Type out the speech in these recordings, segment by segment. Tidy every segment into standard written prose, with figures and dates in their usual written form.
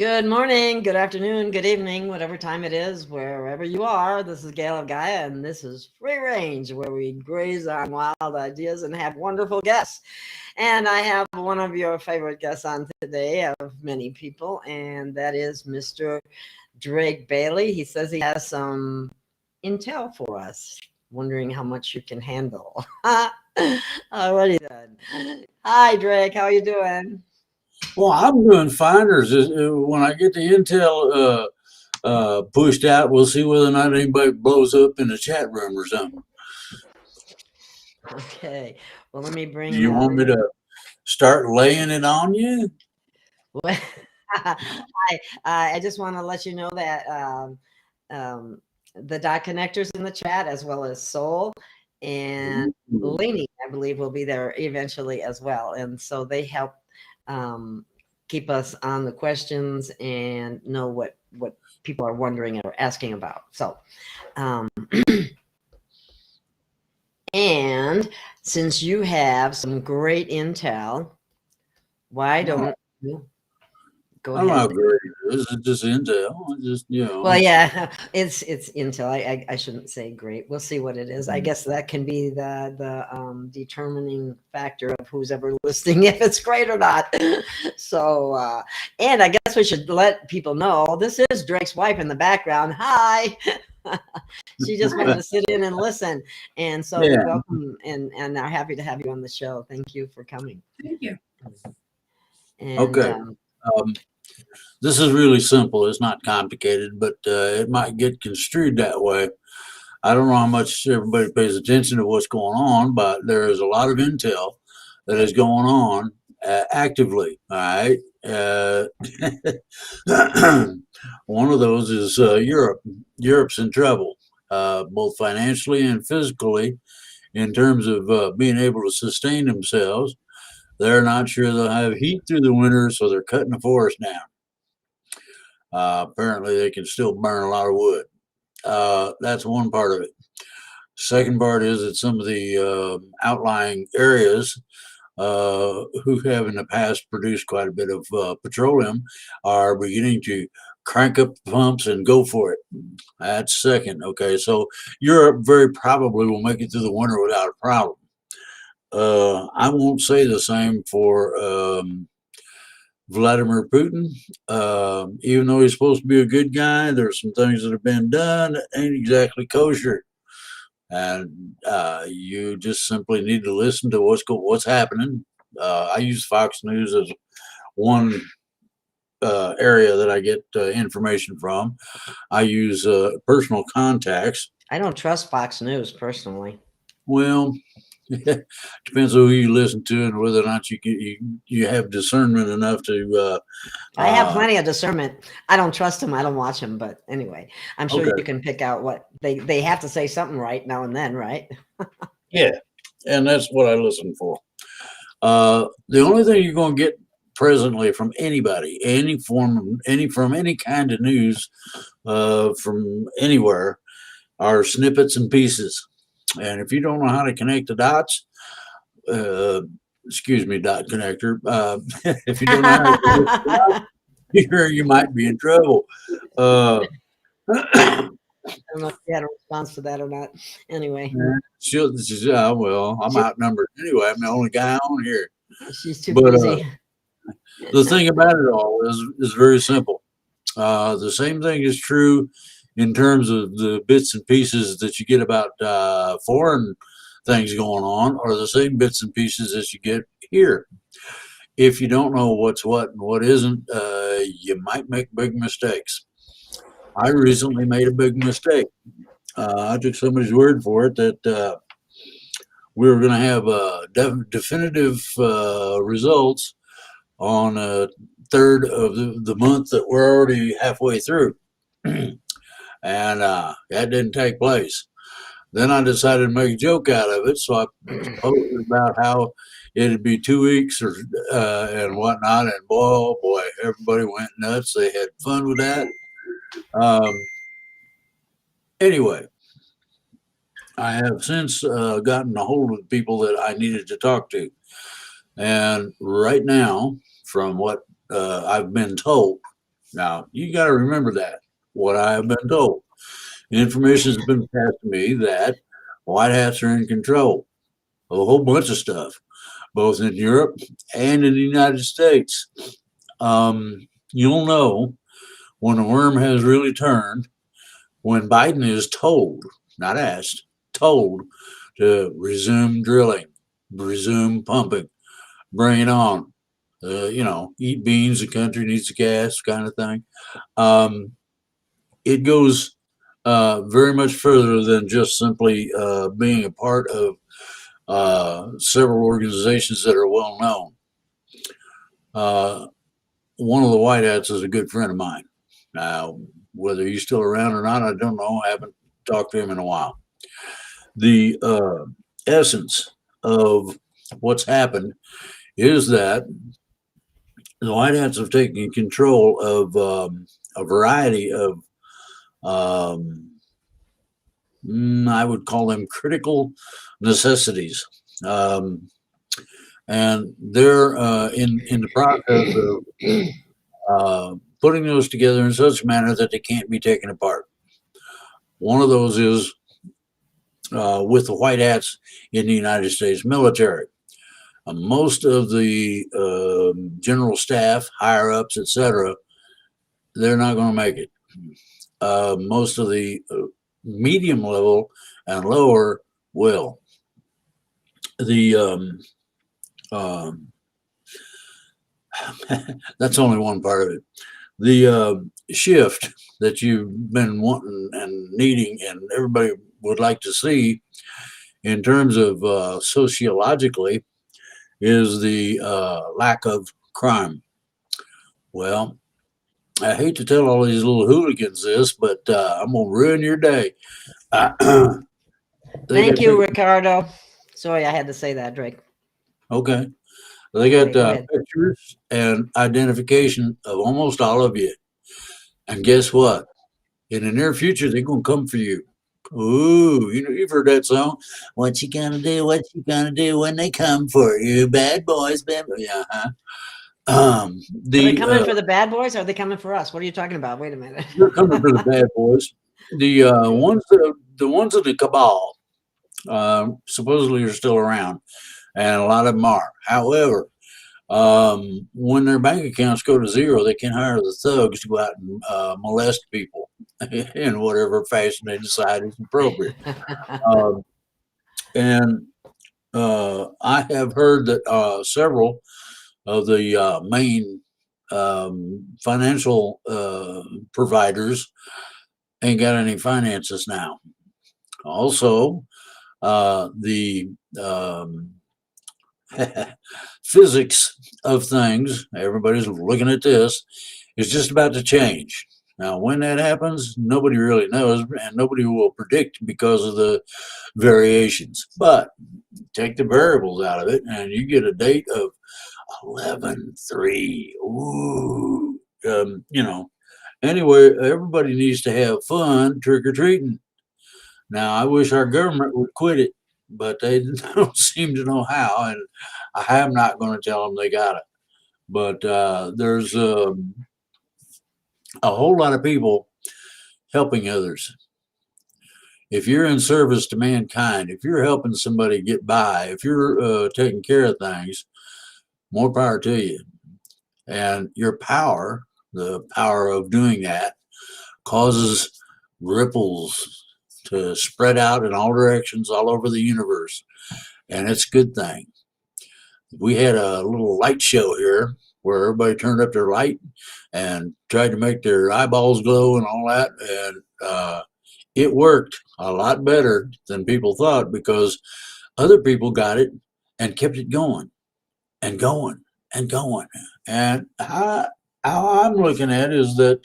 Good morning, good afternoon, good evening, whatever time it is, wherever you are. This is Gail of Gaia, and this is Free Range, where we graze on wild ideas and have wonderful guests. And I have one of your favorite guests on today, of many people, and that is Mr. Drake Bailey. He says he has some intel for us, wondering how much you can handle. Alrighty then. Hi, Drake. How are you doing? Well, I'm doing fine. When I get the intel pushed out, we'll see whether or not anybody blows up in the chat room or something. Okay. Well, let me Do bring you want me to start laying it on you? Well, I just want to let you know that um, the dot connectors in the chat, as well as Soul and Ooh. Lainey, I believe, will be there eventually as well. And so they help um, keep us on the questions and know what people are wondering or asking about. So, um, and since you have some great intel, why don't you go I don't know how ahead? great it is. It's just intel. Well, yeah, it's Intel. I shouldn't say great. We'll see what it is. I guess that can be the determining factor of who's ever listening, if it's great or not. So, and I guess we should let people know this is Drake's wife in the background. Hi. She just wanted to sit in and listen, and so Yeah. welcome, and are happy to have you on the show. Thank you for coming. Thank you. And Okay. This is really simple. It's not complicated, but it might get construed that way. I don't know how much everybody pays attention to what's going on, but there is a lot of intel that is going on actively. All right. One of those is Europe. Europe's in trouble, both financially and physically, in terms of being able to sustain themselves. They're not sure they'll have heat through the winter, so they're cutting the forest down. Apparently, they can still burn a lot of wood. That's one part of it. Second part is that some of the outlying areas who have in the past produced quite a bit of petroleum are beginning to crank up the pumps and go for it. That's second. Okay, so Europe very probably will make it through the winter without a problem. I won't say the same for Vladimir Putin. Even though he's supposed to be a good guy, there's some things that have been done that ain't exactly kosher. And you just simply need to listen to what's happening. I use Fox News as one area that I get information from. I use personal contacts. I don't trust Fox News personally. Well, depends on who you listen to and whether or not you have discernment enough to. I have plenty of discernment. I don't trust them. I don't watch them. But anyway, I'm sure Okay. you can pick out what they have to say something right now and then, right? Yeah, and that's what I listen for. The only thing you're going to get presently from anybody, from any kind of news, from anywhere, are snippets and pieces. And if you don't know how to connect the dots, excuse me, dot connector. If you don't know how to connect the dots, you might be in trouble. I don't know if you had a response to that or not. Anyway, Well, I'm outnumbered anyway. I'm the only guy on here. she's too But busy. the thing about it all is very simple. The same thing is true in terms of the bits and pieces that you get about foreign things going on, or the same bits and pieces as you get here. If you don't know what's what and what isn't, you might make big mistakes. I recently made a big mistake. I took somebody's word for it that we were going to have definitive results on a third of the month that we're already halfway through. And that didn't take place. Then I decided to make a joke out of it, so I posted about how it'd be 2 weeks or and whatnot, and boy, oh boy, everybody went nuts. They had fun with that. Anyway, I have since gotten a hold of the people that I needed to talk to, and right now, from what I've been told, Now, you got to remember that, what I have been told. Information has been passed to me that white hats are in control of a whole bunch of stuff, both in Europe and in the United States. You'll know when the worm has really turned when Biden is told, not asked, told to resume drilling, resume pumping, bring it on. Eat beans, the country needs gas, kind of thing. Um, it goes very much further than just simply being a part of several organizations that are well known. Uh, One of the white hats is a good friend of mine. Now, whether he's still around or not, I don't know. I haven't talked to him in a while. The essence of what's happened is that the white hats have taken control of a variety of, um, I would call them critical necessities. Um, and they're in the process of putting those together in such a manner that they can't be taken apart. One of those is with the white hats in the United States military. Most of the general staff, higher ups, etc., they're not going to make it. Most of the medium level and lower will. The that's only one part of it. The shift that you've been wanting and needing, and everybody would like to see in terms of sociologically, is the lack of crime. Well, I hate to tell all these little hooligans this, but I'm gonna ruin your day. They Thank got you, Ricardo. Sorry, I had to say that, Drake. okay. They Okay, got go ahead. pictures and identification of almost all of you. And guess what? In the near future, they're gonna come for you. Ooh, you've heard that song. What you gonna do? What you gonna do when they come for you? Bad boys, bad boys. Yeah. Huh? Are they The coming for the bad boys? Or are they coming for us? What are you talking about? Wait a minute. They're coming for the bad boys. The ones of the cabal supposedly are still around, and a lot of them are. However, when their bank accounts go to zero, they can hire the thugs to go out and molest people in whatever fashion they decide is appropriate. Um, and I have heard that several of the main financial providers ain't got any finances now. Also, the physics of things, everybody's looking at this, is just about to change. Now, when that happens, nobody really knows, and nobody will predict because of the variations. But take the variables out of it, and you get a date of 11/3. Ooh. Anyway, everybody needs to have fun trick or treating. Now, I wish our government would quit it, but they don't seem to know how, and I am not going to tell them they got it. But there's a whole lot of people helping others. If you're in service to mankind, if you're helping somebody get by, if you're taking care of things, more power to you. And your power, the power of doing that, causes ripples to spread out in all directions all over the universe. And it's a good thing. We had a little light show here where everybody turned up their light and tried to make their eyeballs glow and all that. And it worked a lot better than people thought because other people got it and kept it going and going and going. And how I'm looking at is that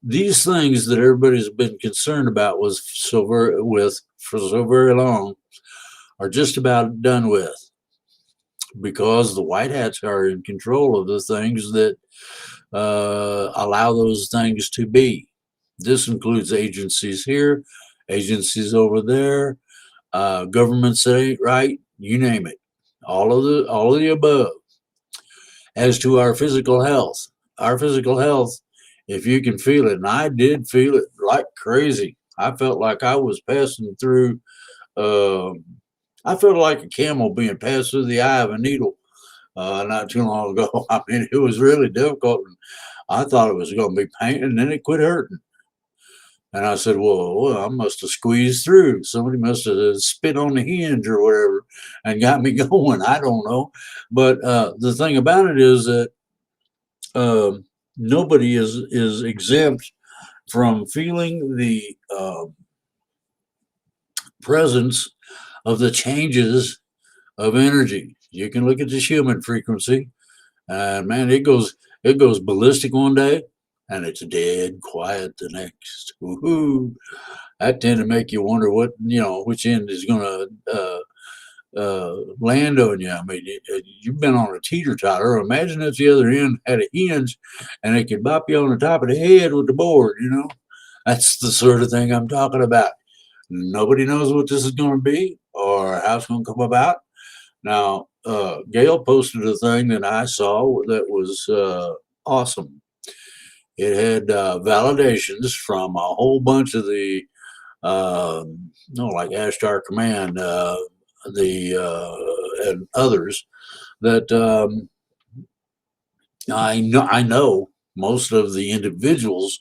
these things that everybody's been concerned about for so very long are just about done with because the white hats are in control of the things that allow those things to be. This includes agencies here, agencies over there, governments that ain't right, you name it. All of the above. As to our physical health, our physical health, if you can feel it, and I did feel it like crazy. I felt like I was passing through. Uh, I felt like a camel being passed through the eye of a needle not too long ago. I mean, it was really difficult. And I thought it was going to be pain, and then it quit hurting. And I said, well, I must have squeezed through. Somebody must have spit on the hinge or whatever and got me going. I don't know. But the thing about it is that nobody is exempt from feeling the presence of the changes of energy. You can look at the Schumann frequency, and man, it goes ballistic one day, and it's dead quiet the next. Woohoo! That tend to make you wonder which end is going to land on you. I mean, you've been on a teeter totter. Imagine if the other end had a hinge, and it could bop you on the top of the head with the board. That's the sort of thing I'm talking about. Nobody knows what this is going to be or how it's going to come about. Now, Gail posted a thing that I saw that was awesome. It had validations from a whole bunch of the, no, like Ashtar Command, and others that I know most of the individuals,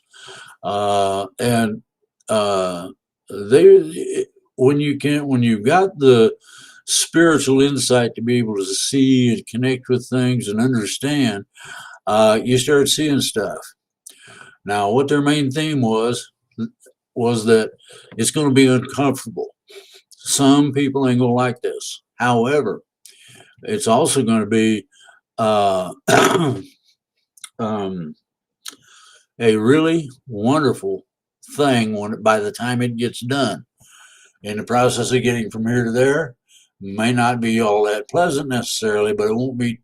and they when you've got the spiritual insight to be able to see and connect with things and understand, you start seeing stuff. Now, what their main theme was that it's going to be uncomfortable. Some people ain't going to like this. However, it's also going to be uh, um, a really wonderful thing by the time it gets done. In the process of getting from here to there, may not be all that pleasant necessarily, but it won't be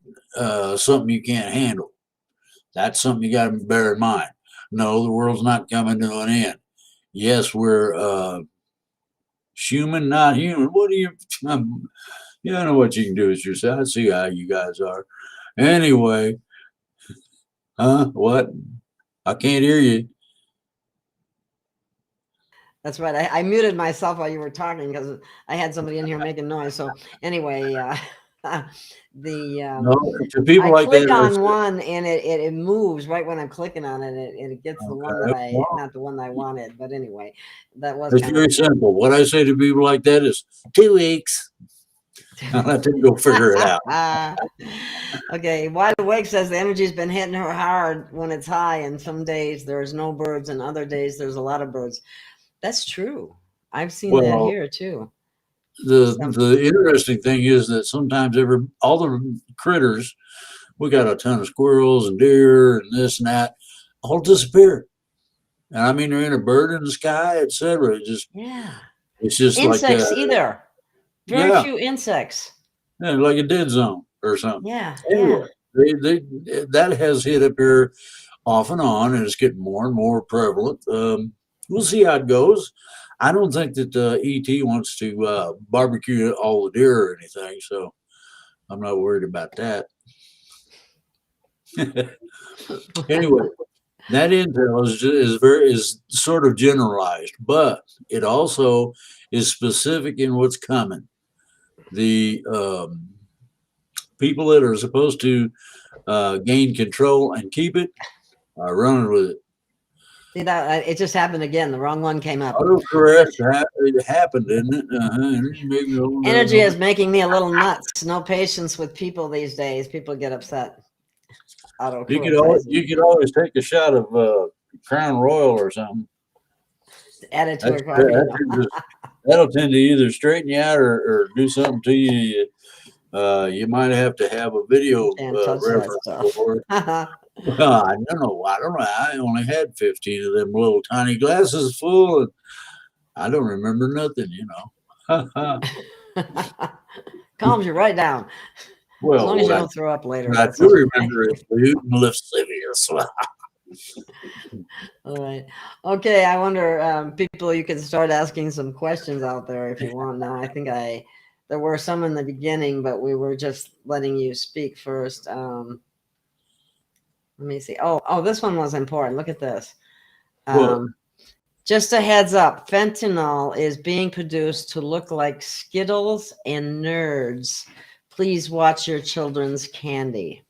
something you can't handle. That's something you got to bear in mind. No, the world's not coming to an end. Yes, we're human, not human. What do you? You don't know what you can do with yourself. I see how you guys are. Anyway, huh? What? I can't hear you. That's right. I muted myself while you were talking because I had somebody in here making noise. So anyway, the No, to people I like click that, I on said, one and it moves right when I'm clicking on it. It gets the one that okay, I well, not the one I wanted. But anyway, that was it's kind of very simple. What I say to people like that is 2 weeks. I'll let them go figure it out. okay. Wide Awake says the energy's been hitting her hard when it's high, and some days there's no birds, and other days there's a lot of birds. That's true. I've seen that Well, here too. the Some, the interesting thing is that sometimes all the critters, we got a ton of squirrels and deer and this and that, all disappear. And I mean, they're in a bird in the sky, etc. yeah. It's just like, Insects either. Very yeah, few insects. yeah, like a dead zone or something. Yeah, yeah. Anyway, they that has hit up here off and on, and it's getting more and more prevalent. We'll see how it goes. I don't think that ET wants to barbecue all the deer or anything, so I'm not worried about that. Anyway, that intel is sort of generalized, but it also is specific in what's coming. The people that are supposed to gain control and keep it are running with it. See that it just happened again. The wrong one came up. Autocorrect, it happened, didn't it? Maybe a little Energy daggone. is making me a little nuts. No patience with people these days. People get upset. Autocorrect says You could always take a shot of Crown Royal or something. add it to That's her coffee. No, that'll tend to either straighten you out or do something to you. You might have to have a you video can't touch that reference stuff. for it. Well, I don't know. I don't know. I only had 15 of them little tiny glasses full, and I don't remember nothing. Calms you right down. As Well, long as you don't throw up later, what I that's do okay. remember is lewd and lascivious. All right. Okay. I wonder, people, you can start asking some questions out there if you want. Now, I think there were some in the beginning, but we were just letting you speak first. Let me see. Oh, this one was important. Look at this. What? Just a heads up, fentanyl is being produced to look like Skittles and Nerds. Please watch your children's candy.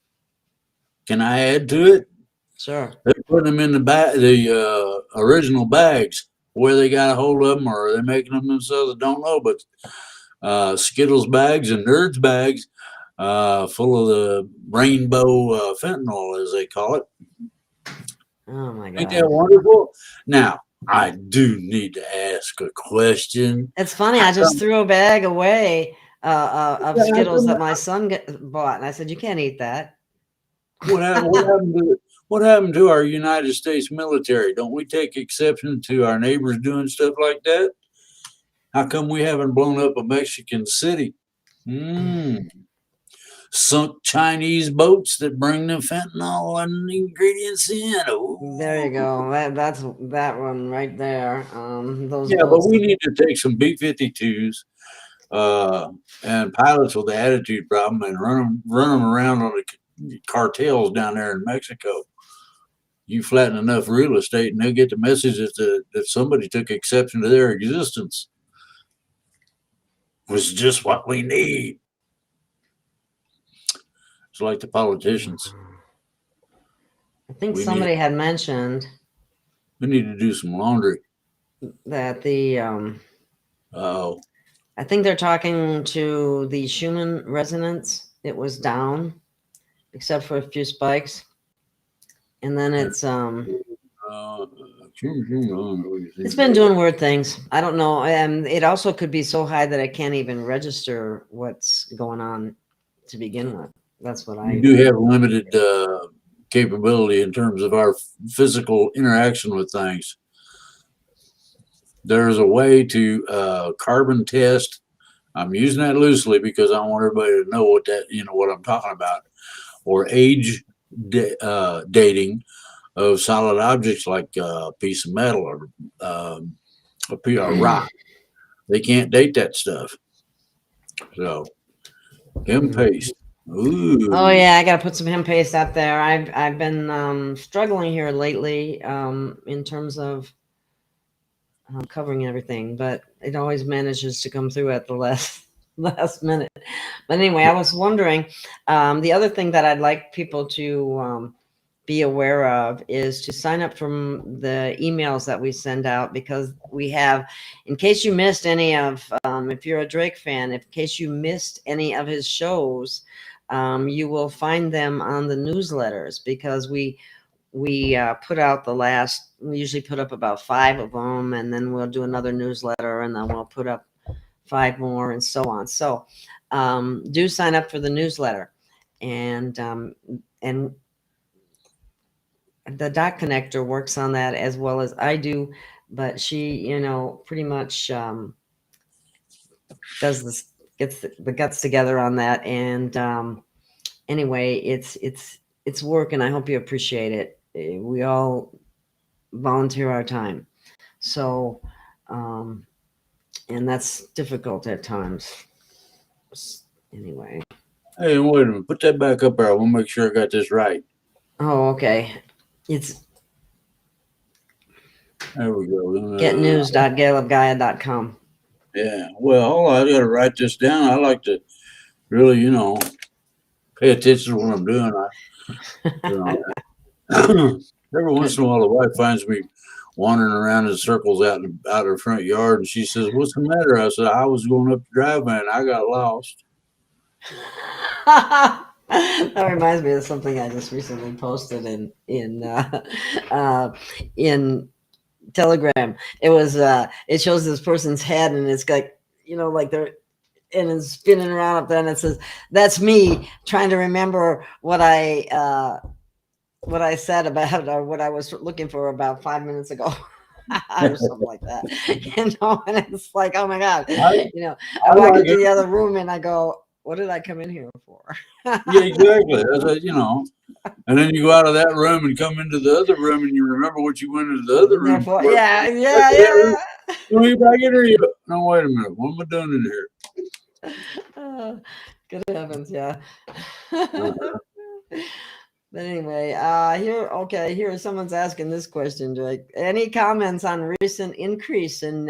Can I add to it? Sure. They're putting them in the original bags. Where they got a hold of them, or are they making them themselves? I don't know. But Skittles bags and Nerds bags, full of the rainbow fentanyl, as they call it. Oh my Ain't God. that wonderful? Now, I do need to ask a question. It's funny. How I just come, threw a bag away of how Skittles come that my son bought, and I said, "You can't eat that." what happened to our United States military? Don't we take exception to our neighbors doing stuff like that? How come we haven't blown up a Mexican city? Hmm. Sunk Chinese boats that bring the fentanyl and ingredients in. There you Ooh. go. That's that one right there. Those Yeah, but boats. we need to take some B-52s and pilots with the attitude problem and run them around on the cartels down there in Mexico. You flatten enough real estate, and they'll get the message that somebody took exception to their existence. Was just what we need. It's like the politicians. I think We need somebody had mentioned we need to do some laundry. that the Oh, I think they're talking to the Schumann resonance. It was down, except for a few spikes, and then and uh, it's been doing weird things. I don't know, and it also could be so high that I can't even register what's going on to begin with. That's what we I. do have limited capability in terms of our physical interaction with things. There's a way to carbon test. I'm using that loosely because I want everybody to know what I'm talking about, or age dating of solid objects like a piece of metal or a rock. They can't date that stuff. So, him paste. Oh Ooh. yeah, I gotta put some hemp paste out there. I've been struggling here lately in terms of covering everything, but it always manages to come through at the last minute. But anyway, I was wondering, the other thing that I'd like people to be aware of is to sign up from the emails that we send out, because we have, in case you missed any of, if you're a Drake fan, in case you missed any of his shows, you will find them on the newsletters, because we put out we usually put up about 5 of them, and then we'll do another newsletter, and then we'll put up 5 more, and so on. So do sign up for the newsletter, and the dot connector works on that as well as I do, but she, pretty much does this, gets the guts together on that. And anyway, it's work, and I hope you appreciate it. We all volunteer our time, so and that's difficult at times. Anyway. Hey, wait a minute. Put that back up there. I want to make sure I got this right. Oh, okay. It's There we go. getnews.gailofgaia.com. Yeah. Well, I got to write this down. I like to really, pay attention to what I'm doing. Every once in a while, the wife finds me wandering around in circles out her front yard, and she says, "What's the matter?" I said, "I was going up the driveway and I got lost." That reminds me of something I just recently posted in Telegram. It was it shows this person's head, and it's like, like they're, and it's spinning around up there, and it says, "That's me trying to remember what I said about, or what I was looking for about 5 minutes ago." Or something like that. And it's like, oh my God. I, I I walk like into it. the other room and I go, what did I come in here for? Yeah, exactly. And then you go out of that room and come into the other room, and you remember what you went into the other room Therefore, for. yeah, Back yeah, to that room. yeah, Let me back in here. No, wait a minute. What am I doing in here? yeah. Good heavens, yeah. Uh, But anyway, here someone's asking this question, Drake. Any comments on recent increase in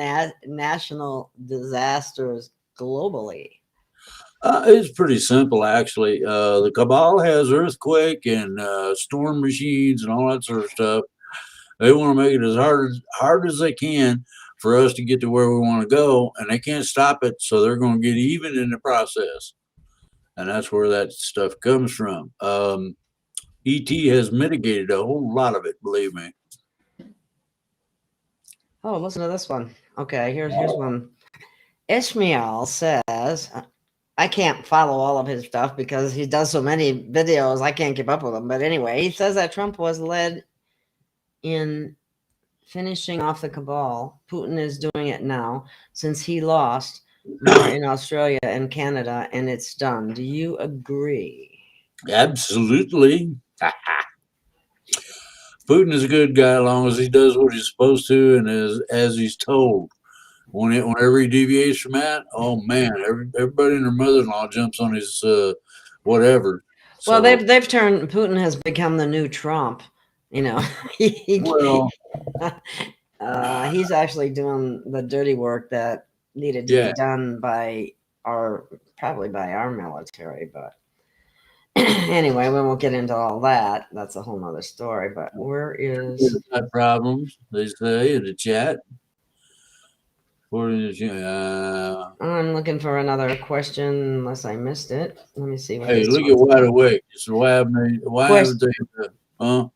national disasters globally? It's pretty simple, actually. The cabal has earthquake and storm machines and all that sort of stuff. They want to make it as hard as they can for us to get to where we want to go, and they can't stop it, so they're going to get even in the process, and that's where that stuff comes from. ET has mitigated a whole lot of it, believe me. Oh, listen to this one. Okay, here's one. Ishmael says, I can't follow all of his stuff because he does so many videos, I can't keep up with them. But anyway, he says that Trump was led in finishing off the cabal. Putin is doing it now since he lost more in Australia and Canada, and it's done. Do you agree? Absolutely. Putin is a good guy as long as he does what he's supposed to and as he's told. Whenever he deviates from that, oh man, everybody and their mother-in-law jumps on his whatever. Well, So, they've turned. Putin has become the new Trump. You know, well, he's actually doing the dirty work that needed to be yeah. done by probably by our military. But anyway, we won't get into all that. That's a whole nother story. But where is? Got problems, they say in the chat. I'm looking for another question, unless I missed it. Let me see what Hey, this look at one's Wide about. Awake. So why Question. haven't they? Huh?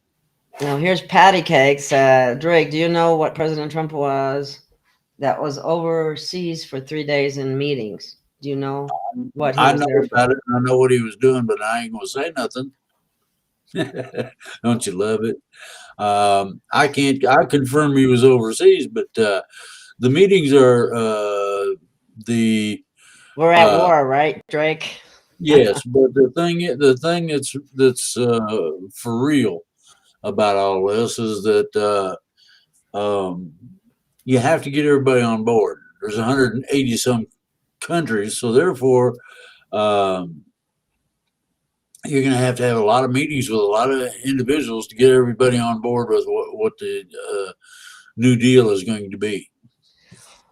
Now here's Patty Cakes. Drake, do you know what President Trump was that was overseas for 3 days in meetings? Do you know what he I was know there for? about it. And I know what he was doing, but I ain't gonna say nothing. Don't you love it? I can't. I confirm he was overseas, but the meetings are the We're at uh, war, right, Drake? yes. But the thing that's for real about all this is that you have to get everybody on board. There's 180 some countries, so therefore um, you're going to have a lot of meetings with a lot of individuals to get everybody on board with what the New Deal is going to be.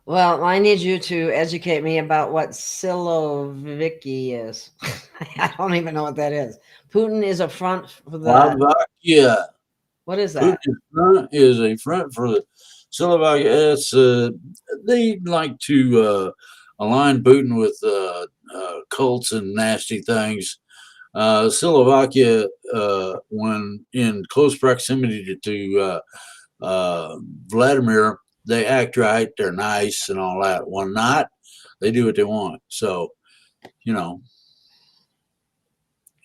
Well, I need you to educate me about what Siloviki is. I don't even know what that is. Putin is a front for the. Slovakia. What is that? Putin's front is a front for the Slovakia. They like to align Putin with cults and nasty things. Slovakia, when in close proximity to Vladimir, they act right, they're nice and all that. When not, they do what they want. So, you know,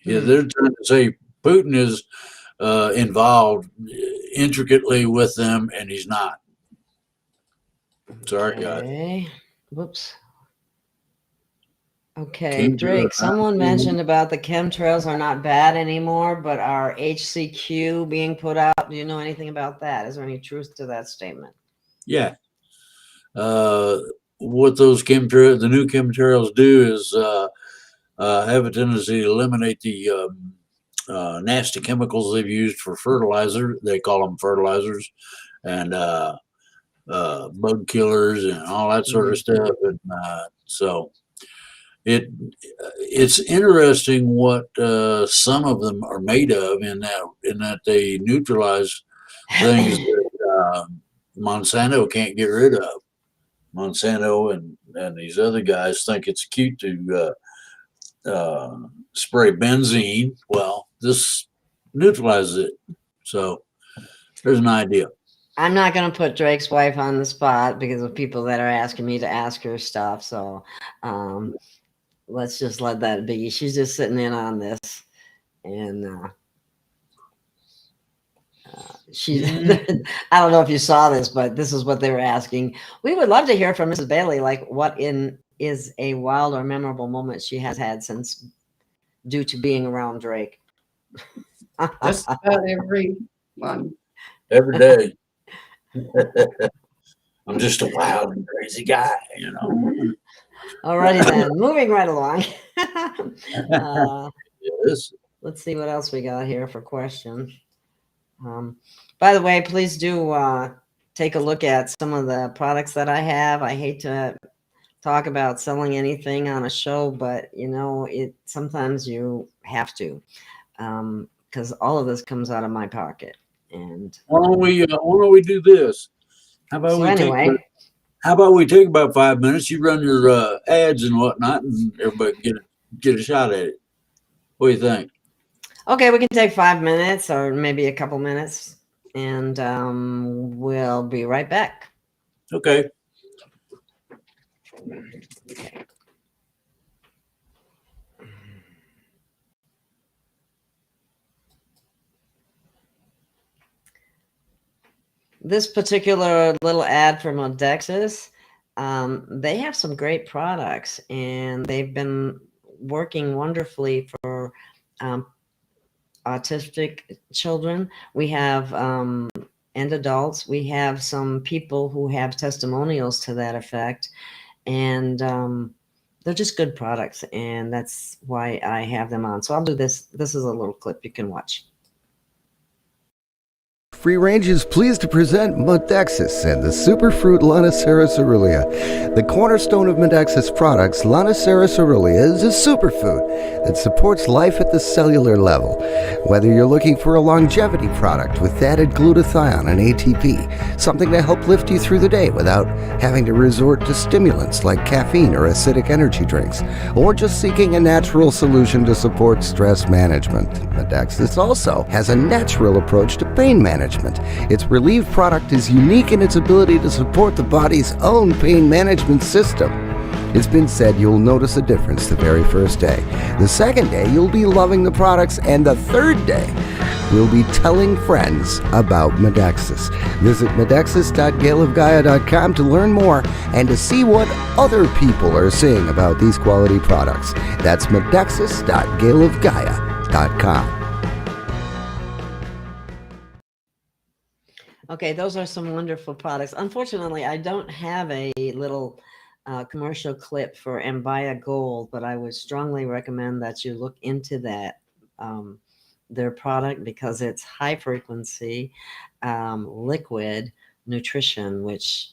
yeah, they're trying to say Putin is involved intricately with them, and he's not. Sorry, guys. Okay. Whoops. Okay, Came to Drake, someone mentioned about the chemtrails are not bad anymore, but are HCQ being put out? Do you know anything about that? Is there any truth to that statement? yeah. What those the new chemtrails do is have a tendency to eliminate the nasty chemicals they've used for fertilizer. They call them fertilizers and bug killers and all that sort of stuff. And so it's interesting what some of them are made of in that they neutralize things that Monsanto can't get rid of. Monsanto and these other guys think it's cute to spray benzene. Well, this neutralizes it. So there's an idea. I'm not going to put Drake's wife on the spot because of people that are asking me to ask her stuff. So let's just let that be. She's just sitting in on this. And I don't know if you saw this, but this is what they were asking. We would love to hear from Mrs. Bailey, like what is a wild or memorable moment she has had since due to being around Drake. Just about every one. Every day. I'm just a wild and crazy guy, you know. Alrighty then, moving right along. Yes. let's see what else we got here for questions. By the way, please do take a look at some of the products that I have. I hate to talk about selling anything on a show, but you know, sometimes you have to, because all of this comes out of my pocket. And Why don't we do this? How about so we take anyway, How about we take about 5 minutes? You run your ads and whatnot, and everybody can get a shot at it. What do you think? okay, we can take 5 minutes or maybe a couple minutes, and we'll be right back. Okay. This particular little ad for Modexis, they have some great products, and they've been working wonderfully for autistic children. We have and adults. We have some people who have testimonials to that effect, and they're just good products, and that's why I have them on. So I'll do this. This is a little clip you can watch. Free Range is pleased to present Modexis and the superfruit Lonicera caerulea. The cornerstone of Modexis products, Lonicera caerulea, is a superfood that supports life at the cellular level. Whether you're looking for a longevity product with added glutathione and ATP, something to help lift you through the day without having to resort to stimulants like caffeine or acidic energy drinks, or just seeking a natural solution to support stress management, Modexis also has a natural approach to pain management. Its Relieve product is unique in its ability to support the body's own pain management system. It's been said you'll notice a difference the very first day. The second day, you'll be loving the products, and the third day, we'll be telling friends about Modexis. Visit modexis.gailofgaia.com to learn more and to see what other people are saying about these quality products. That's modexis.gailofgaia.com. Okay, those are some wonderful products. Unfortunately, I don't have a little commercial clip for Ambia Gold, but I would strongly recommend that you look into that, their product, because it's high frequency liquid nutrition, which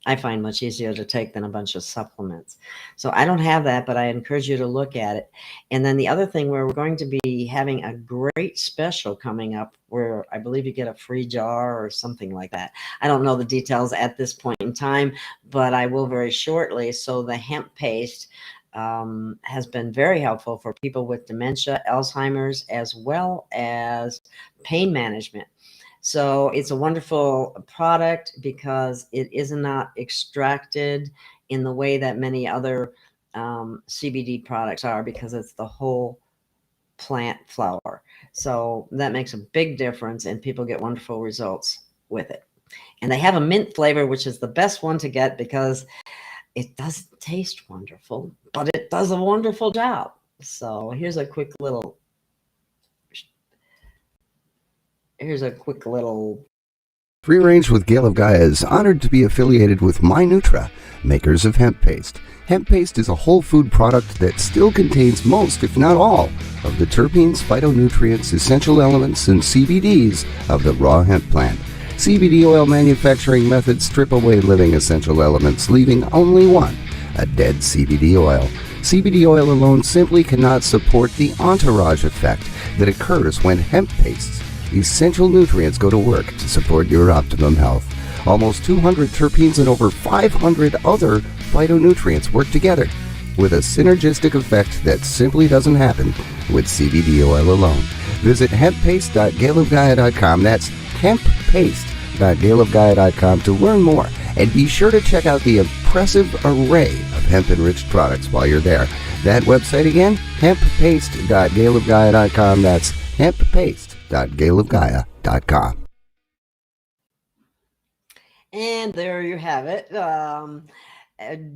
I find much easier to take than a bunch of supplements. So I don't have that, but I encourage you to look at it. And then the other thing, where we're going to be having a great special coming up, where I believe you get a free jar or something like that. I don't know the details at this point in time, but I will very shortly. So the hemp paste has been very helpful for people with dementia, Alzheimer's, as well as pain management. So it's a wonderful product because it is not extracted in the way that many other CBD products are, because it's the whole plant flower. So that makes a big difference, and people get wonderful results with it. And they have a mint flavor, which is the best one to get because it doesn't taste wonderful, but it does a wonderful job. So here's a quick little Free Range with Gail of Gaia is honored to be affiliated with MyNutra, makers of hemp paste. Hemp paste is a whole food product that still contains most, if not all, of the terpenes, phytonutrients, essential elements, and CBDs of the raw hemp plant. CBD oil manufacturing methods strip away living essential elements, leaving only one, a dead CBD oil. CBD oil alone simply cannot support the entourage effect that occurs when hemp pastes essential nutrients go to work to support your optimum health. Almost 200 terpenes and over 500 other phytonutrients work together with a synergistic effect that simply doesn't happen with CBD oil alone. Visit hemppaste.gailofgaia.com. That's hemppaste.gailofgaia.com to learn more, and be sure to check out the impressive array of hemp-enriched products while you're there. That website again, hemppaste.gailofgaia.com. That's hemppaste.gailofgaia.com. And there you have it.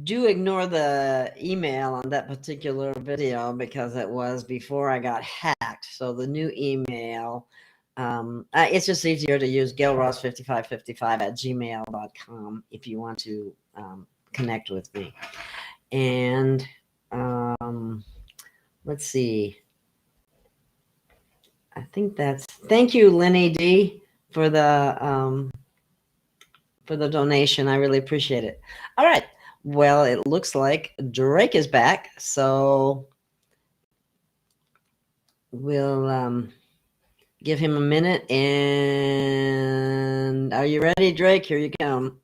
Do ignore the email on that particular video because it was before I got hacked. So the new email, it's just easier to use gailross5555@gmail.com if you want to connect with me. And let's see. I think that's. Thank you, Lenny D, for the donation. I really appreciate it. All right. Well, it looks like Drake is back, so we'll give him a minute. And are you ready, Drake? Here you come.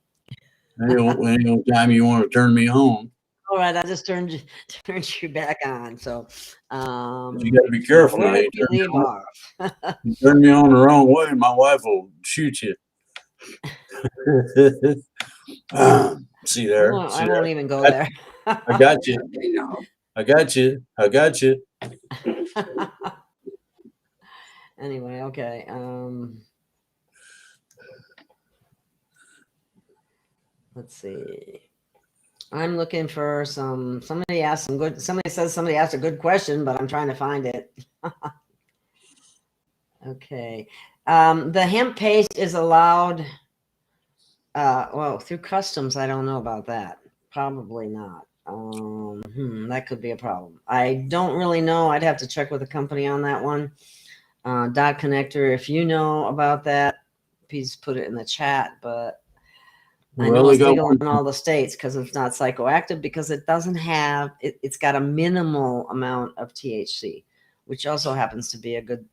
Any time you want to turn me on. All right, I just turned you back on. So You got to be careful now. where did you leave off? You turn me on the wrong way, my wife will shoot you. See there? I won't even go there. I got you. You know, I got you. I got you. Anyway, okay. Let's see. I'm looking for somebody asked some good, somebody says somebody asked a good question, but I'm trying to find it. Okay. The hemp paste is allowed, well, through customs. I don't know about that. Probably not. That could be a problem. I don't really know. I'd have to check with the company on that one. Dot Connector, if you know about that, please put it in the chat. But I know it's legal in all the states because it's not psychoactive, because it doesn't have, it's got a minimal amount of THC, which also happens to be a good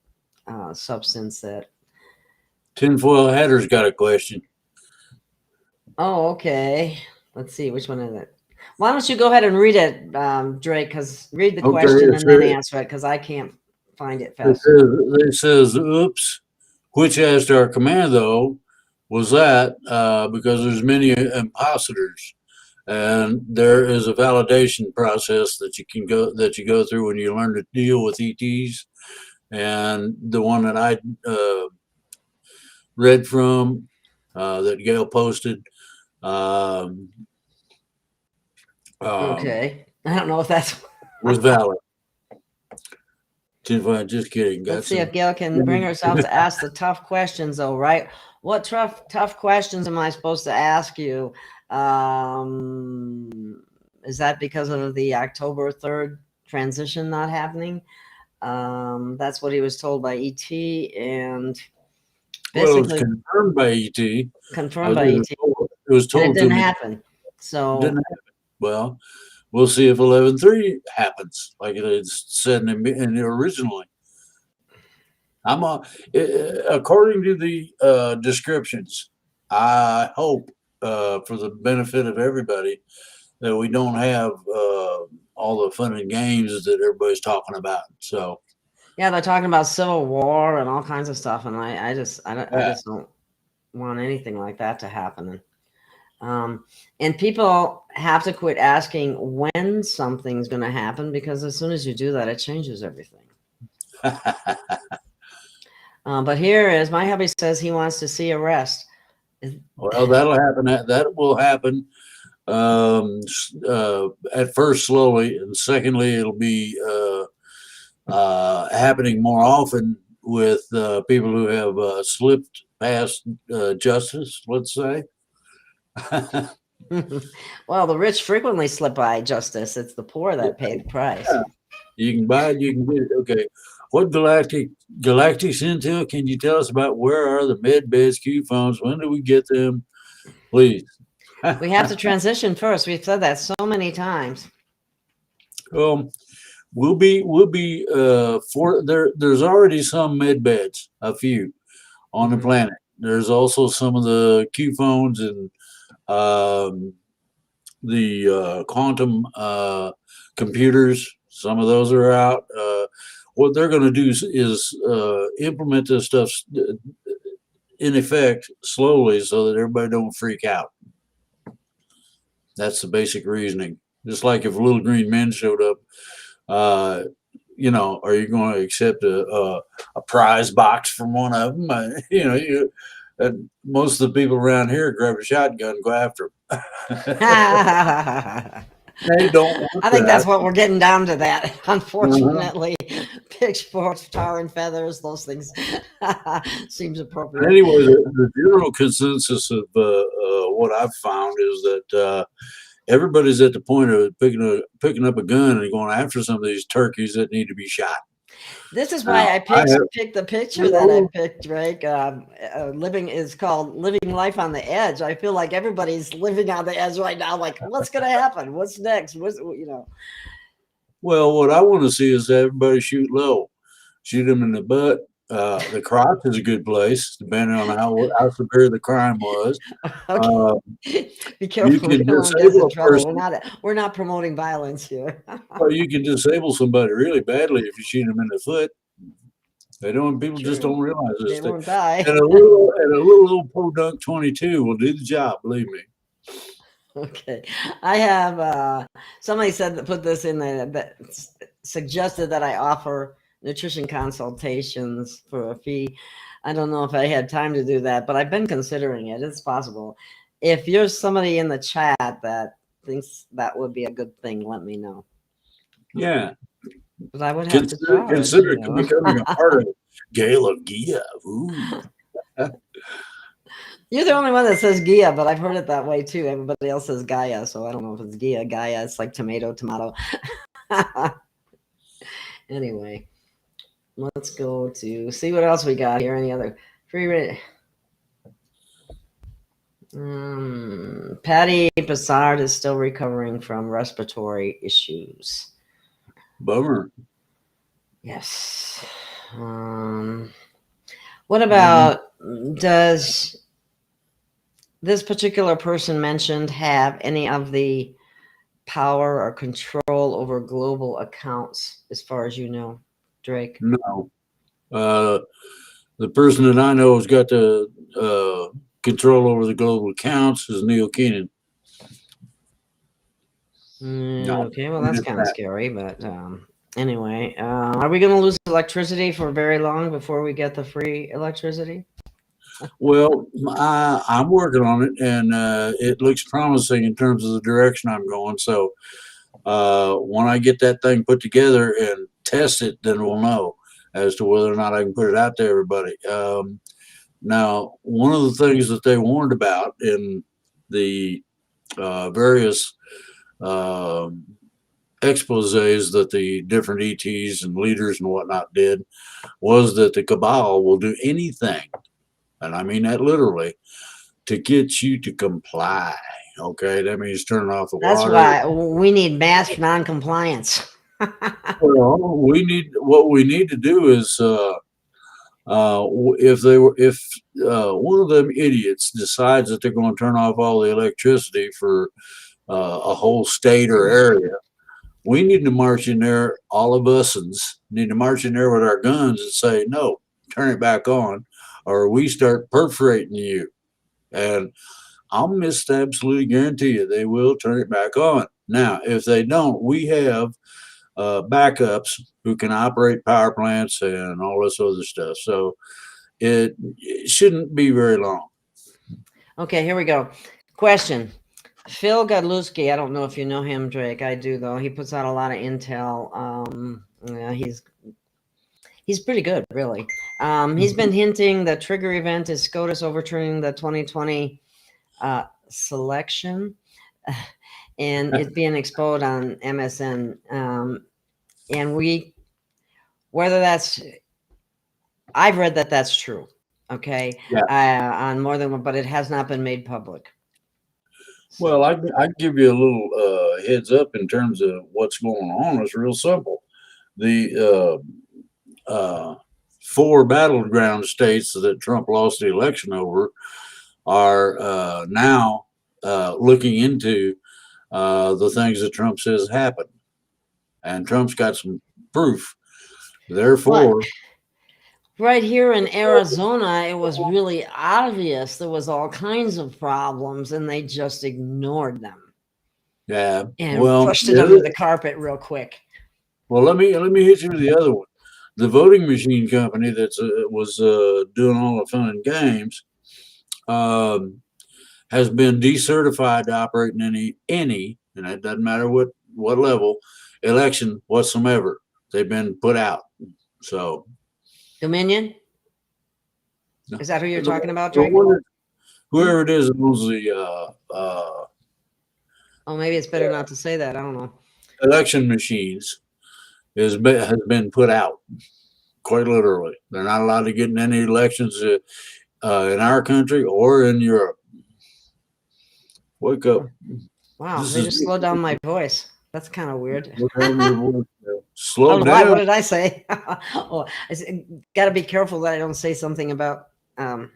substance that. Tinfoil Hatter's got a question. Oh, okay. Let's see. Which one is it? Why don't you go ahead and read it, Drake, because read the question and then answer it, because I can't find it fast. It says, oops, which as to our command, though, was that because there's many imposters, and there is a validation process that you go through when you learn to deal with ETs. And the one that I read from that Gail posted. Okay, I don't know if that's was valid. Just kidding. Let's see if Gail can bring herself to ask the tough questions, though, right? What tough questions am I supposed to ask you? Is that because of the October 3rd transition not happening? That's what he was told by ET, and basically, it was confirmed by ET. Confirmed by ET. It was told it didn't happen. So didn't happen. Well, we'll see if 11.3 happens, like it said in originally. According to the descriptions, I hope for the benefit of everybody that we don't have all the fun and games that everybody's talking about. So yeah, they're talking about civil war and all kinds of stuff, and I just don't want anything like that to happen. And people have to quit asking when something's going to happen, because as soon as you do that, it changes everything. But here is my hubby says he wants to see arrest. Well, that'll happen. That will happen at first slowly, and secondly, it'll be happening more often with people who have slipped past justice, let's say. Well, the rich frequently slip by justice. It's the poor that pay the price. Yeah. You can buy it, you can get it. Okay. What galactic intel can you tell us about? Where are the med beds, Q phones? When do we get them? Please. We have to transition first. We've said that so many times. We'll be for there. There's already some med beds, a few on the planet. There's also some of the Q phones and the quantum computers. Some of those are out. What they're going to do is implement this stuff in effect slowly, so that everybody don't freak out. That's the basic reasoning. Just like if little green men showed up, are you going to accept a prize box from one of them? Most of the people around here grab a shotgun and go after them. They don't. I think that's what we're getting down to. That, unfortunately, pitchforks, tar and feathers, those things seems appropriate. Anyway, the general consensus of what I've found is that everybody's at the point of picking up a gun and going after some of these turkeys that need to be shot. This is why Now, I picked the picture that I picked, Drake. Living is called living life on the edge. I feel like everybody's living on the edge right now. Like, what's going to happen? What's next? Well, what I want to see is everybody shoot low, shoot them in the butt. The crotch is a good place, depending on how severe the crime was. Okay. Be You careful. We can don't want to get us disable in a trouble. person. We're not promoting violence here. Well, you can disable somebody really badly if you shoot them in the foot. They don't. People just True. don't realize this. They won't die. And a little old podunk 22 will do the job. Believe me. Okay. I have somebody said that put this in there that suggested that I offer nutrition consultations for a fee. I don't know if I had time to do that, but I've been considering it. It's possible. If you're somebody in the chat that thinks that would be a good thing, let me know. Yeah. But I would have to charge, consider you know. becoming a part of Gail of Gaia. Ooh. You're the only one that says Gaia, but I've heard it that way too. Everybody else says Gaia, so I don't know if it's Gaia. Gaia, it's like tomato. Anyway, let's go to see what else we got here. Any other free rate? Patty Bassard is still recovering from respiratory issues. Bummer. Yes. What about, does this particular person mentioned have any of the power or control over global accounts, as far as you know, Drake? No. The person that I know has got the control over the global accounts is Neil Keenan. No, Okay, well, that's kind of scary, but anyway, are we going to lose electricity for very long before we get the free electricity? Well, I'm working on it, and it looks promising in terms of the direction I'm going. So when I get that thing put together and test it, then we'll know as to whether or not I can put it out to everybody. Now, one of the things that they warned about in the various exposés that the different ETs and leaders and whatnot did was that the cabal will do anything, and I mean that literally, to get you to comply. Okay, that means turning off the water. That's why we need mass non-compliance. Well, what we need to do is if one of them idiots decides that they're going to turn off all the electricity for a whole state or area, we need to march in there. All of us need to march in there with our guns and say, no, turn it back on, or we start perforating you. And I'll absolutely guarantee you they will turn it back on. Now, if they don't, we have backups who can operate power plants and all this other stuff. So it shouldn't be very long. Okay, here we go. Question. Phil Godlewski, I don't know if you know him, Drake. I do, though. He puts out a lot of intel. He's pretty good, really. He's been hinting the trigger event is SCOTUS overturning the 2020 selection and it being exposed on MSN. And whether that's, I've read that that's true. Okay. Yeah. On more than one, but it has not been made public. Well, I give you a little heads up in terms of what's going on. It's real simple. The 4 battleground states that Trump lost the election over are now looking into the things that Trump says happened. And Trump's got some proof. Therefore, right here in Arizona, it was really obvious there was all kinds of problems, and they just ignored them. Yeah, and pushed it under the carpet real quick. Well, let me hit you with the other one. The voting machine company that was doing all the fun and games has been decertified to operate in any, and it doesn't matter what level, election whatsoever. They've been put out. So Dominion? Is that who you're talking about, Drake? Whoever it is that owns the oh, maybe it's better not to say that. I don't know. Election machines. has been put out, quite literally. They're not allowed to get in any elections in our country or in Europe. Wake up. Wow, This they is just slowed down my voice. That's kind of weird. slow Oh, down. what did I say? Oh, got to be careful that I don't say something about. I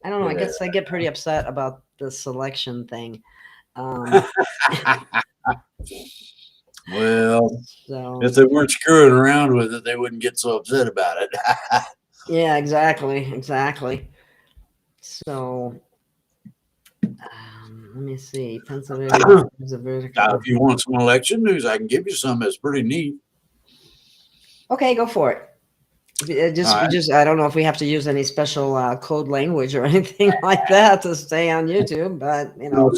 don't know. I guess I get pretty upset about the selection thing. Well, So if they weren't screwing around with it, they wouldn't get so upset about it. yeah, exactly. So let me see. Pennsylvania is a Now, vertical. if you want some election news, I can give you some. That's pretty neat. Okay, go for it. All right. Just I don't know if we have to use any special code language or anything like that to stay on YouTube, but you know.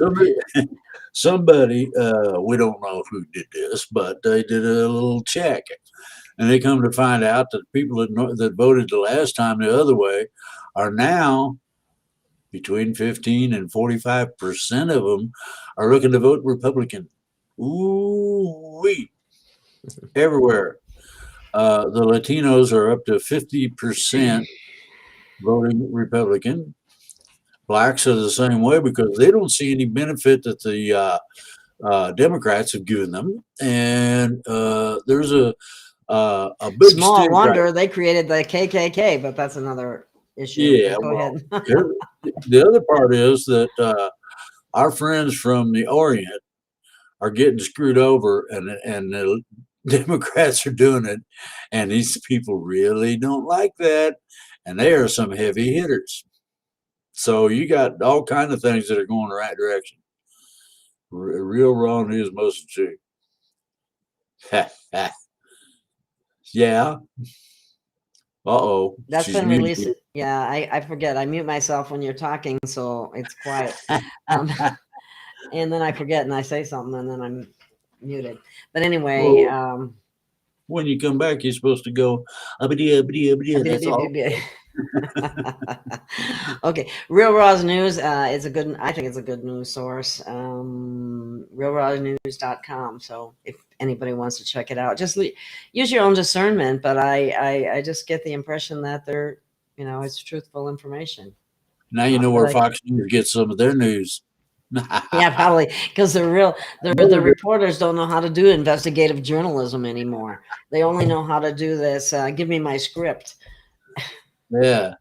Somebody, we don't know who did this, but they did a little check, and they come to find out that people that voted the last time the other way are now between 15 and 45% of them are looking to vote Republican. Ooh, wee. Everywhere. The Latinos are up to 50% voting Republican. Blacks are the same way because they don't see any benefit that the Democrats have given them, and there's a big Small stick wonder they created the KKK, but that's another issue. Yeah, Go ahead. the other part is that our friends from the Orient are getting screwed over, and the Democrats are doing it, and these people really don't like that, and they are some heavy hitters. So you got all kind of things that are going the right direction. Real raw news, most of the truth. Yeah. Uh-oh. That's She's been muted. released. Yeah, I forget. I mute myself when you're talking, so it's quiet. And then I forget and I say something and then I'm muted. But anyway, when you come back, you're supposed to go, that's all. Okay, Real Raw's News is a good. I think it's a good news source. RealRawNews.com. So if anybody wants to check it out, just use your own discernment. But I just get the impression that they're, it's truthful information. Now you know where Fox News gets some of their news. Yeah, probably because the reporters don't know how to do investigative journalism anymore. They only know how to do this. Give me my script. Yeah.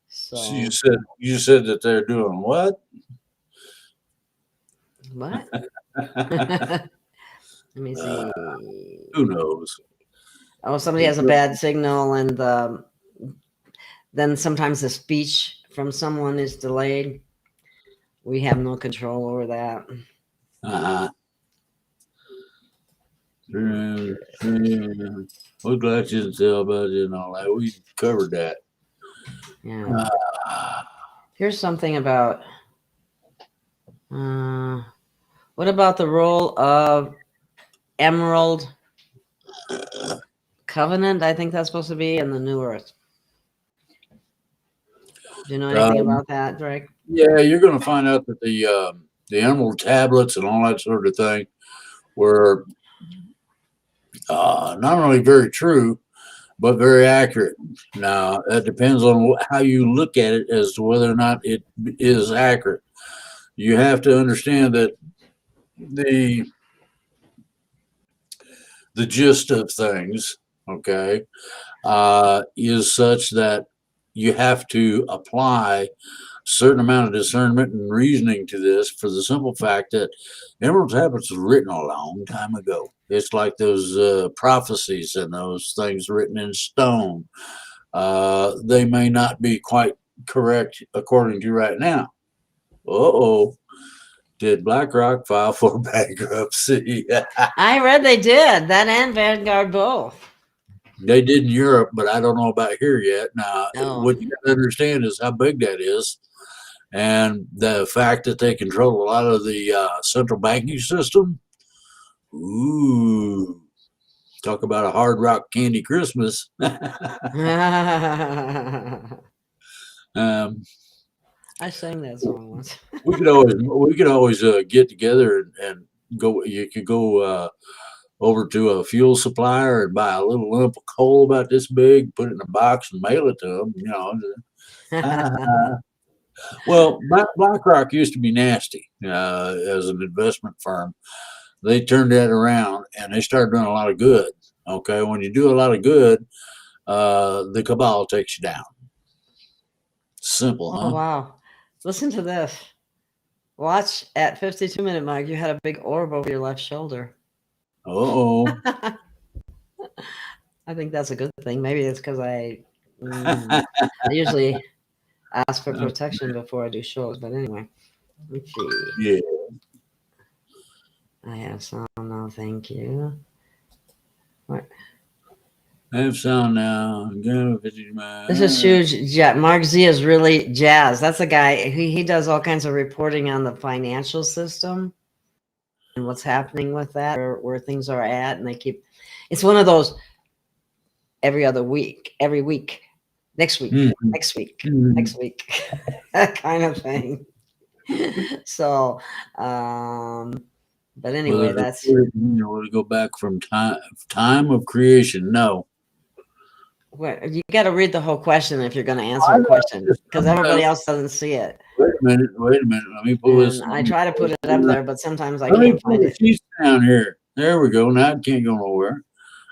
So you said that they're doing what? What? Let me see. Who knows? Oh, somebody has a bad signal, and then sometimes the speech from someone is delayed. We have no control over that. We're glad you didn't tell about it and all that. We covered that. Yeah. Here's something about. What about the role of Emerald Covenant? I think that's supposed to be in the New Earth. Do you know anything about that, Drake? Yeah, you're going to find out that the Emerald tablets and all that sort of thing were not only very true, but very accurate. Now, that depends on how you look at it as to whether or not it is accurate. You have to understand that the gist of things, okay, is such that you have to apply a certain amount of discernment and reasoning to this for the simple fact that Emerald Tablets was written a long time ago. It's like those prophecies and those things written in stone. They may not be quite correct according to right now. Did BlackRock file for bankruptcy? I read they did. That and Vanguard both. They did in Europe, but I don't know about here yet. Now, what you got to understand is how big that is, and the fact that they control a lot of the central banking system. Ooh, talk about a hard rock candy Christmas. I sang that song once. we could always get together and go. You could go over to a fuel supplier and buy a little lump of coal about this big, put it in a box and mail it to them. You know, well, BlackRock used to be nasty as an investment firm. They turned that around and they started doing a lot of good. Okay, when you do a lot of good, the cabal takes you down. Simple, huh? Oh, wow. Listen to this. Watch at 52-minute mark. You had a big orb over your left shoulder. Uh-oh. I think that's a good thing. Maybe it's because I usually ask for protection before I do shows. But anyway, let's see. Yeah. I have sound now. Thank you. What? I have sound now. This is huge. Mark Z is really jazz. That's a guy. He does all kinds of reporting on the financial system and what's happening with that, where things are at, and they keep. It's one of those every week, next week, next week, next week, that kind of thing. So, but anyway, that's. You know, to go back from time of creation. No. Well, you got to read the whole question if you're going to answer a question, because everybody else doesn't see it. Wait a minute. Let me pull this. I try to put it up there, but sometimes I can't find it. She's down here. There we go. Now it can't go nowhere.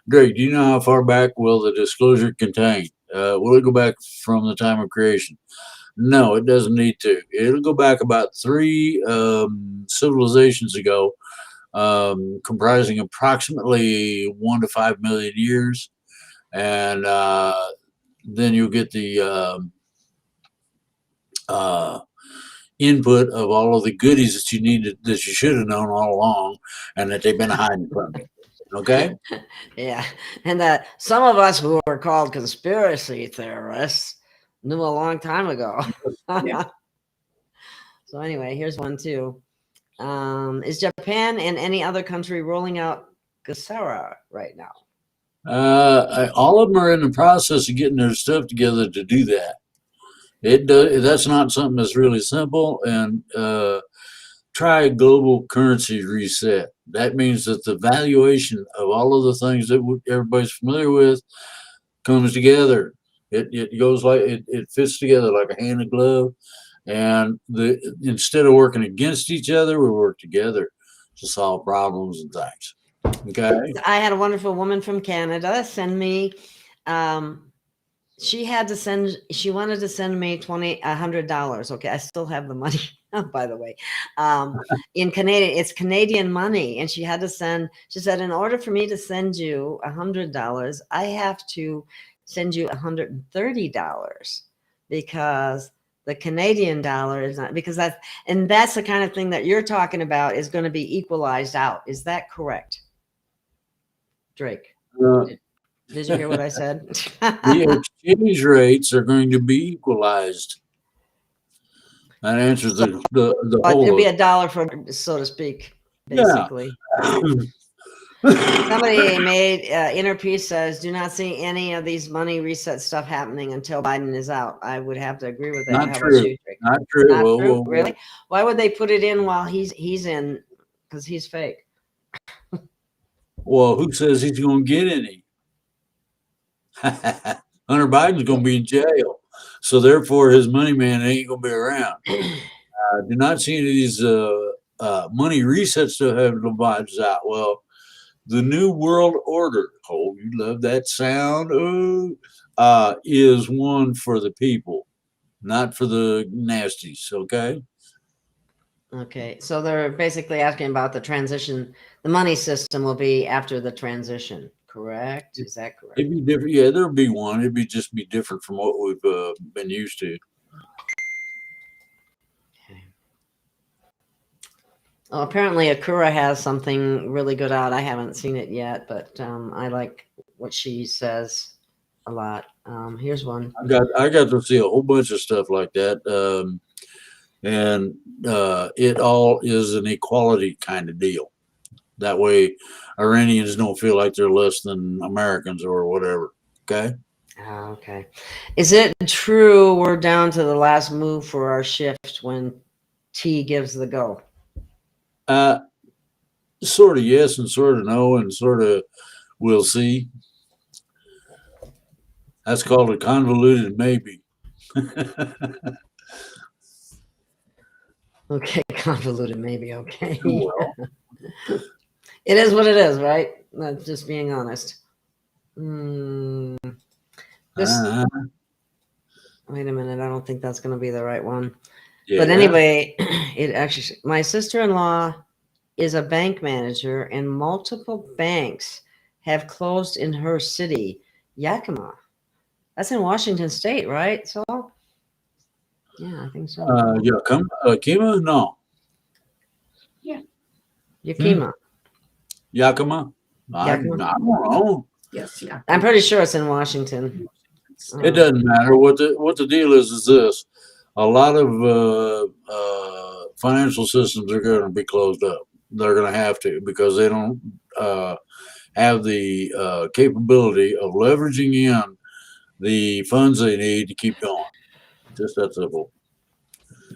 Greg, do you know how far back will the disclosure contain? Will it go back from the time of creation? No, it doesn't need to. It'll go back about 3 civilizations ago, comprising approximately 1 to 5 million years. And then you'll get the input of all of the goodies that you needed, that you should have known all along, and that they've been hiding from you. Okay? Yeah, and that some of us who are called conspiracy theorists knew a long time ago. Yeah. So anyway, here's one too. Is Japan and any other country rolling out Gesara right now? All of them are in the process of getting their stuff together to do that. That's not something that's really simple. And try global currency reset. That means that the valuation of all of the things that everybody's familiar with comes together. It goes like it fits together like a hand and glove. And instead of working against each other, we work together to solve problems and things. Okay. I had a wonderful woman from Canada send me. She wanted to send me $100. Okay, I still have the money, by the way. In Canadian, it's Canadian money, and she had to send. She said, in order for me to send you $100, I have to send you $130 because the Canadian dollar is not, because that's the kind of thing that you're talking about is going to be equalized out. Is that correct? Drake, did you hear what I said? The exchange rates are going to be equalized. That answers the whole. It'd be $1 for, so to speak, basically. Yeah. Somebody made Inner Peace says, do not see any of these money reset stuff happening until Biden is out. I would have to agree with that. Not How true. about you, Drake? Not true. Not whoa, true? Whoa, whoa. Really? Why would they put it in while he's in? Because he's fake. Well, who says he's going to get any? Hunter Biden's going to be in jail. So therefore, his money man ain't going to be around. Do not see any of these money reset stuff having the vibes out. Well, the New World Order, oh, you love that sound, is one for the people, not for the nasties, okay? Okay, so they're basically asking about the transition. The money system will be after the transition, correct? Is that correct? It'd be different. Yeah, there'll be one. It'd be just be different from what we've been used to. Okay. Well, apparently Akura has something really good out. I haven't seen it yet, but I like what she says a lot. Here's one. I got to see a whole bunch of stuff like that. And it all is an equality kind of deal. That way, Iranians don't feel like they're less than Americans or whatever. Okay. Okay. Is it true we're down to the last move for our shift when T gives the go? Sort of yes and sort of no and sort of we'll see. That's called a convoluted maybe. Okay, convoluted, maybe. Okay. Well, It is what it is, right? That's just being honest. Mm, this. uh, Wait a minute. I don't think that's going to be the right one. yeah. But anyway, it actually. My sister-in-law is a bank manager, and multiple banks have closed in her city, Yakima. That's in Washington State, right? So, yeah, I think so. Yakima? No. Yakima. Yakima? Yakima? I don't know. Yes, yeah. I'm pretty sure it's in Washington. It doesn't matter. What the deal is this. A lot of financial systems are going to be closed up. They're going to have to because they don't have the capability of leveraging in the funds they need to keep going. Just that simple.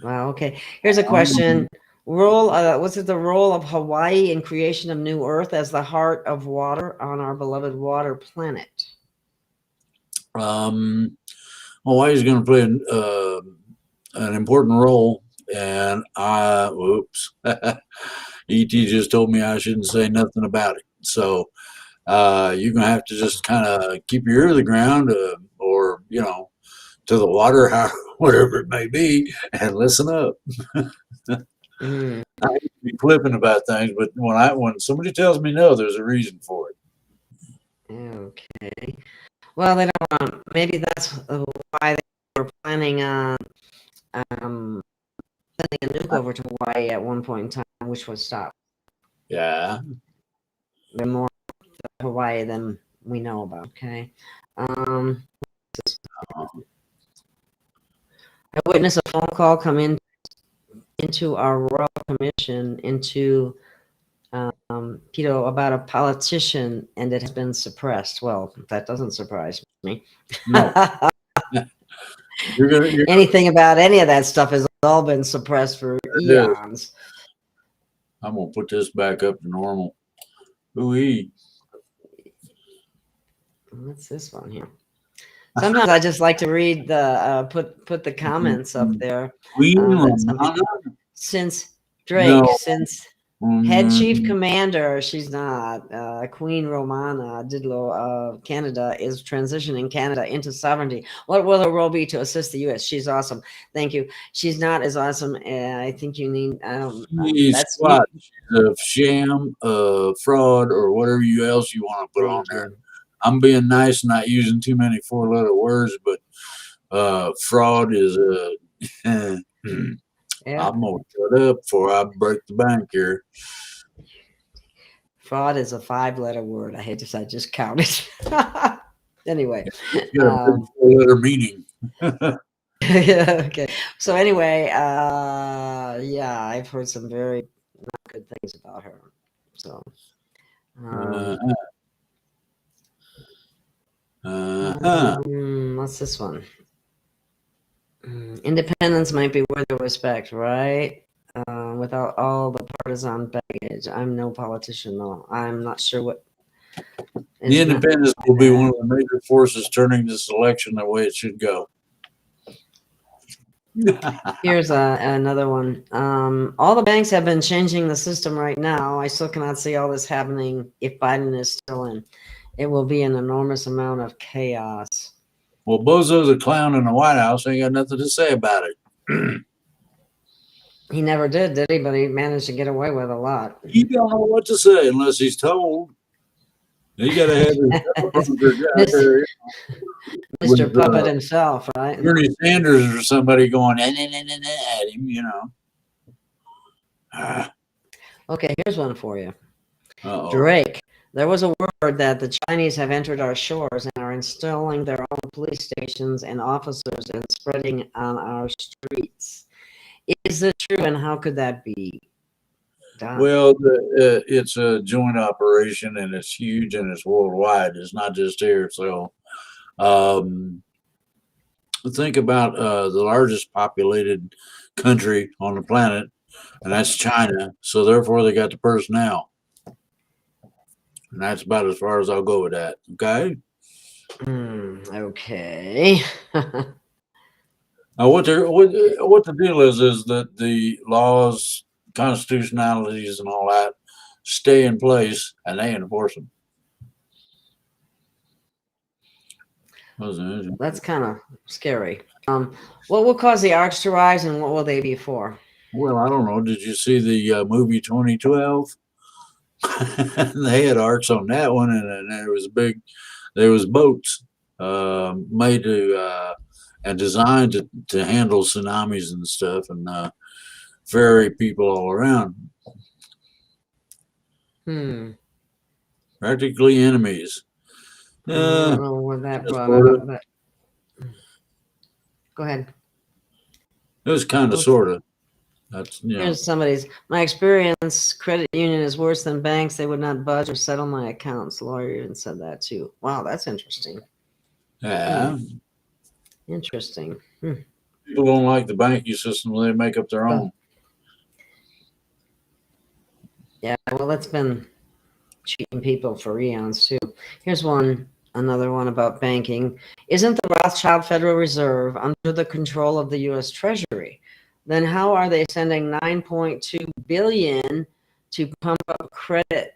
Wow. Okay. Here's a question. Was it the role of Hawaii in creation of New Earth as the heart of water on our beloved water planet? Hawaii's going to play an important role, and ET just told me I shouldn't say nothing about it. So you're going to have to just kind of keep your ear to the ground, or to the water, whatever it may be, and listen up. Mm. I hate to be flippant about things, but when somebody tells me no, there's a reason for it. Okay. Well, they don't. Maybe that's why they were planning on sending a nuke over to Hawaii at one point in time, which was stopped. Yeah. They're more Hawaii than we know about. Okay. I witnessed a phone call come into our Royal Commission into about a politician, and it has been suppressed. Well, that doesn't surprise me. No. Anything about any of that stuff has all been suppressed for eons. I'm gonna put this back up to normal. Ooh-wee. What's this one here? Sometimes I just like to read the put the comments up there. Queen Romana? Since Drake, No. since head chief commander, she's not. Queen Romana Didlo of Canada is transitioning Canada into sovereignty. What will her role be to assist the U.S.? She's awesome. Thank you. She's not as awesome. I think you need. That's what? She's a sham, fraud, or whatever else you want to put on there. I'm being nice, not using too many four-letter words, but fraud is a. Yeah. I'm gonna shut up before I break the bank here. Fraud is a 5-letter word. I hate to say, just count it. Anyway, four-letter meaning. Yeah. Okay. So anyway, yeah, I've heard some very not good things about her. So. What's this one? Independence might be worth the respect, right? Without all the partisan baggage. I'm no politician, though. I'm not sure what. The independence will be one of the major forces turning this election the way it should go. Here's another one. All the banks have been changing the system right now. I still cannot see all this happening if Biden is still in. It will be an enormous amount of chaos. Well, Bozo's a clown in the White House. Ain't got nothing to say about it. He never did he? But he managed to get away with a lot. He don't know what to say unless he's told. He got to have his Mr. Puppet himself, right? Bernie Sanders or somebody going at him, Okay, here's one for you. Uh-oh. Drake. There was a word that the Chinese have entered our shores and are installing their own police stations and officers and spreading on our streets. Is this true, and how could that be done? Well, it's a joint operation, and it's huge, and it's worldwide. It's not just here. So think about the largest populated country on the planet, and that's China. So therefore, they got the personnel. And that's about as far as I'll go with that. Okay. Okay. Now, what the deal is that the laws, constitutionalities, and all that stay in place, and they enforce them. That's kind of scary. What will cause the arcs to rise, and what will they be for? Well, I don't know. Did you see the movie 2012? They had arcs on that one, and there was big. There was boats made to and designed to handle tsunamis and stuff, and ferry people all around. Practically enemies. I don't know what that brought sorta. up, but go ahead. It was kind of, sort of. That's, you know. Here's somebody's. My experience, credit union is worse than banks. They would not budge or settle my accounts. Lawyer even said that too. Wow, that's interesting. Yeah. Interesting. People don't like the banking system. They make up their own. Yeah, well, that's been cheating people for eons too. Here's another one about banking. Isn't the Rothschild Federal Reserve under the control of the U.S. Treasury? Then how are they sending $9.2 billion to pump up credit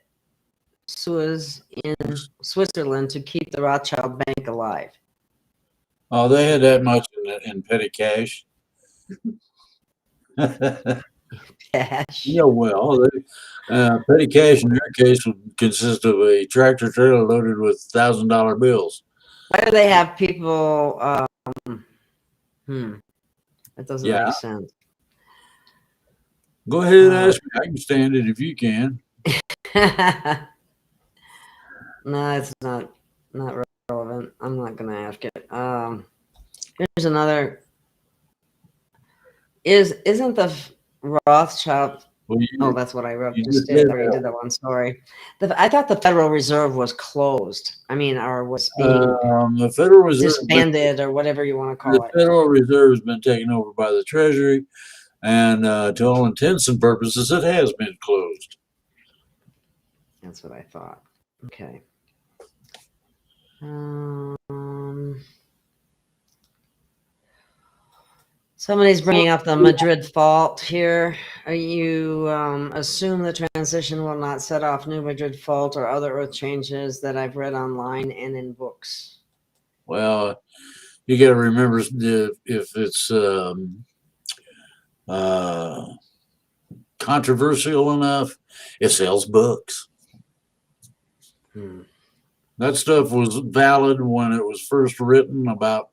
Suez in Switzerland to keep the Rothschild Bank alive? Oh, they had that much in petty cash. Cash. Yeah, well, petty cash in their case would consist of a tractor trailer loaded with $1,000 bills. Why do they have people? That doesn't make sense. Go ahead and ask me. I can stand it if you can. No, it's not relevant. I'm not going to ask it. Here's another. Isn't the Rothschild? Well, that's what I wrote. Just did. I already did that one. Sorry. I thought the Federal Reserve was closed. I mean, or was being the Federal Reserve disbanded, or whatever you want to call it. The Federal Reserve has been taken over by the Treasury, and to all intents and purposes, it has been closed. That's what I thought. Okay. Somebody's bringing up the Madrid fault here. You assume the transition will not set off new Madrid fault or other earth changes that I've read online and in books. Well, you got to remember if it's controversial enough, it sells books. That stuff was valid when it was first written about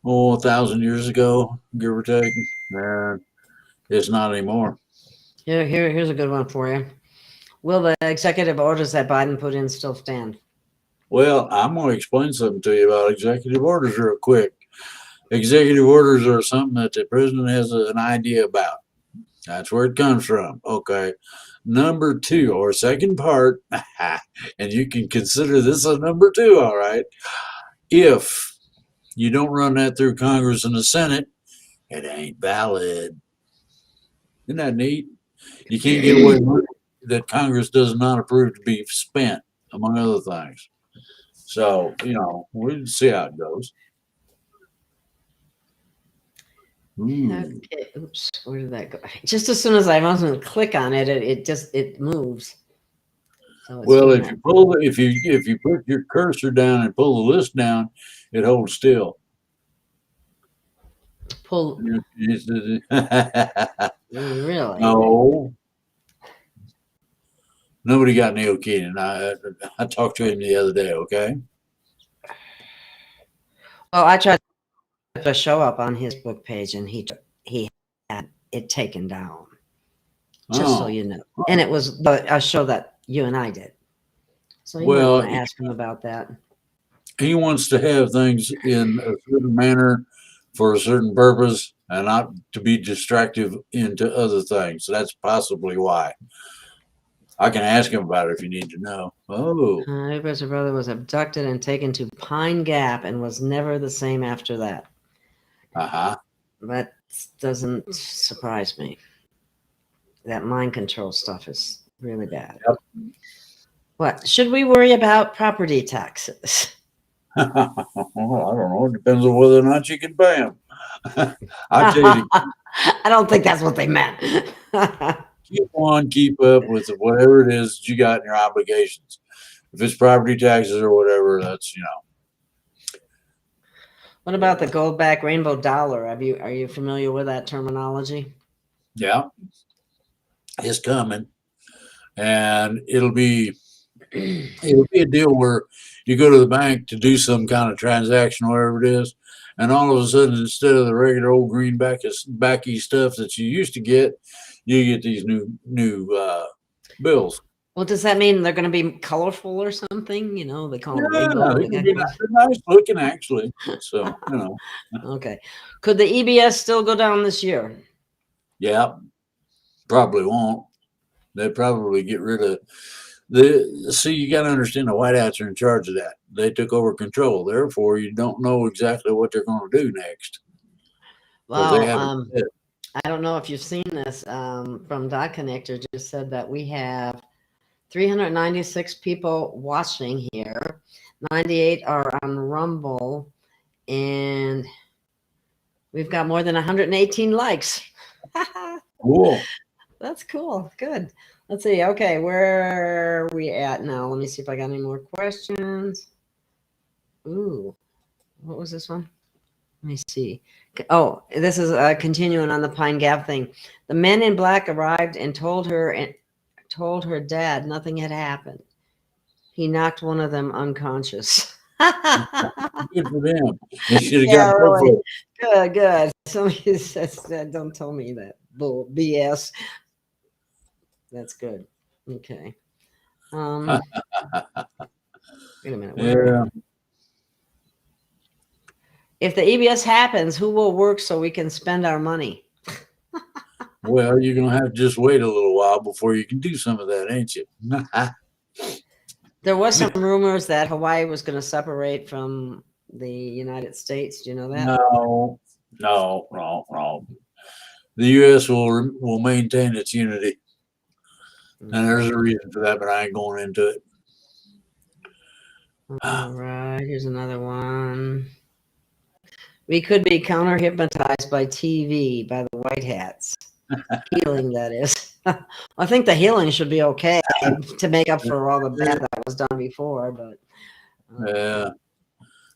1,000 years ago, give or take. It's not anymore. Here's a good one for you. Will the executive orders that Biden put in still stand? Well, I'm going to explain something to you about executive orders real quick. Executive orders are something that the president has an idea about. That's where it comes from. Okay. Number two, or second part, and you can consider this a number two, all right. If you don't run that through Congress and the Senate, it ain't valid. Isn't that neat? You can't get away with money that Congress does not approve to be spent, among other things. So, we'll see how it goes. Okay. Oops. Where did that go? Just as soon as I want to click on it, it moves. So well, if you put your cursor down and pull the list down, it holds still. Pull. Really? No. Nobody got Neil Keenan. I talked to him the other day. Okay. Well, I tried to show up on his book page, and he had it taken down. Just so you know, and it was a show that you and I did. So you might want to ask him about that. He wants to have things in a certain manner for a certain purpose, and not to be distractive into other things. So that's possibly why. I can ask him about it if you need to know. His brother was abducted and taken to Pine Gap and was never the same after that. That doesn't surprise me. That mind control stuff is really bad. Yep. What should we worry about property taxes? Well, I don't know. It depends on whether or not you can pay them. I tell you, I don't think that's what they meant. keep up with whatever it is that you got in your obligations. If it's property taxes or whatever, that's What about the gold back rainbow dollar? Are you familiar with that terminology? yeah, it's coming, and it'll be a deal where you go to the bank to do some kind of transaction, whatever it is, and all of a sudden, instead of the regular old greenbacky stuff that you used to get, you get these new bills. Well, does that mean they're going to be colorful or something? They call them Yeah, rainbow. they can be nice looking, actually. So Okay. Could the EBS still go down this year? yeah, probably won't. They probably get rid of see, you got to understand the whiteouts are in charge of that. They took over control. Therefore, you don't know exactly what they're going to do next. Well, I don't know if you've seen this from Dot Connector just said that we have 396 people watching here. 98 are on Rumble, and we've got more than 118 likes. Cool. That's cool. Good. Let's see. Okay, where are we at now? Let me see if I got any more questions. Ooh, what was this one? Let me see. Oh, this is continuing on the Pine Gap thing. The men in black arrived and told her dad nothing had happened. He knocked one of them unconscious. Good for them. They should have Yeah, got really. Good. Somebody says that. Don't tell me that bull BS. That's good. Okay. Wait a minute. Yeah. If the EBS happens, who will work so we can spend our money? Well, you're gonna have to just wait a little while before you can do some of that, ain't you? There was some rumors that Hawaii was going to separate from the United States. Do you know that? No. The U.S. will maintain its unity, and there's a reason for that, but I ain't going into it. All right, here's another one. We could be counter-hypnotized by TV, by the white hats. Healing, that is. I think the healing should be okay to make up for all the bad that was done before, but Yeah.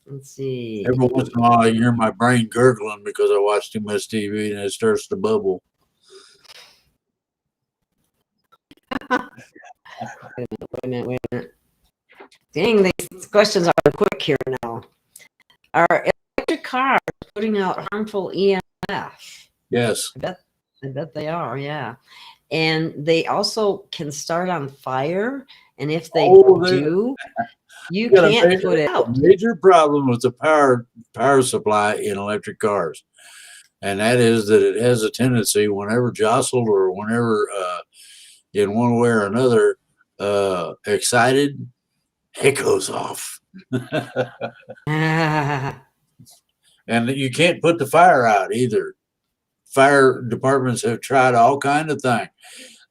let's see. Every once in a while, I hear my brain gurgling because I watch too much TV and it starts to bubble. Wait a minute. Dang, these questions are quick here now. Are electric cars putting out harmful EMF? Yes. I bet they are, yeah. And they also can start on fire. And if they do, you can't put it out. Major problem with the power supply in electric cars. And that is that it has a tendency, whenever jostled or whenever in one way or another excited, it goes off. And you can't put the fire out either. Fire departments have tried all kind of things.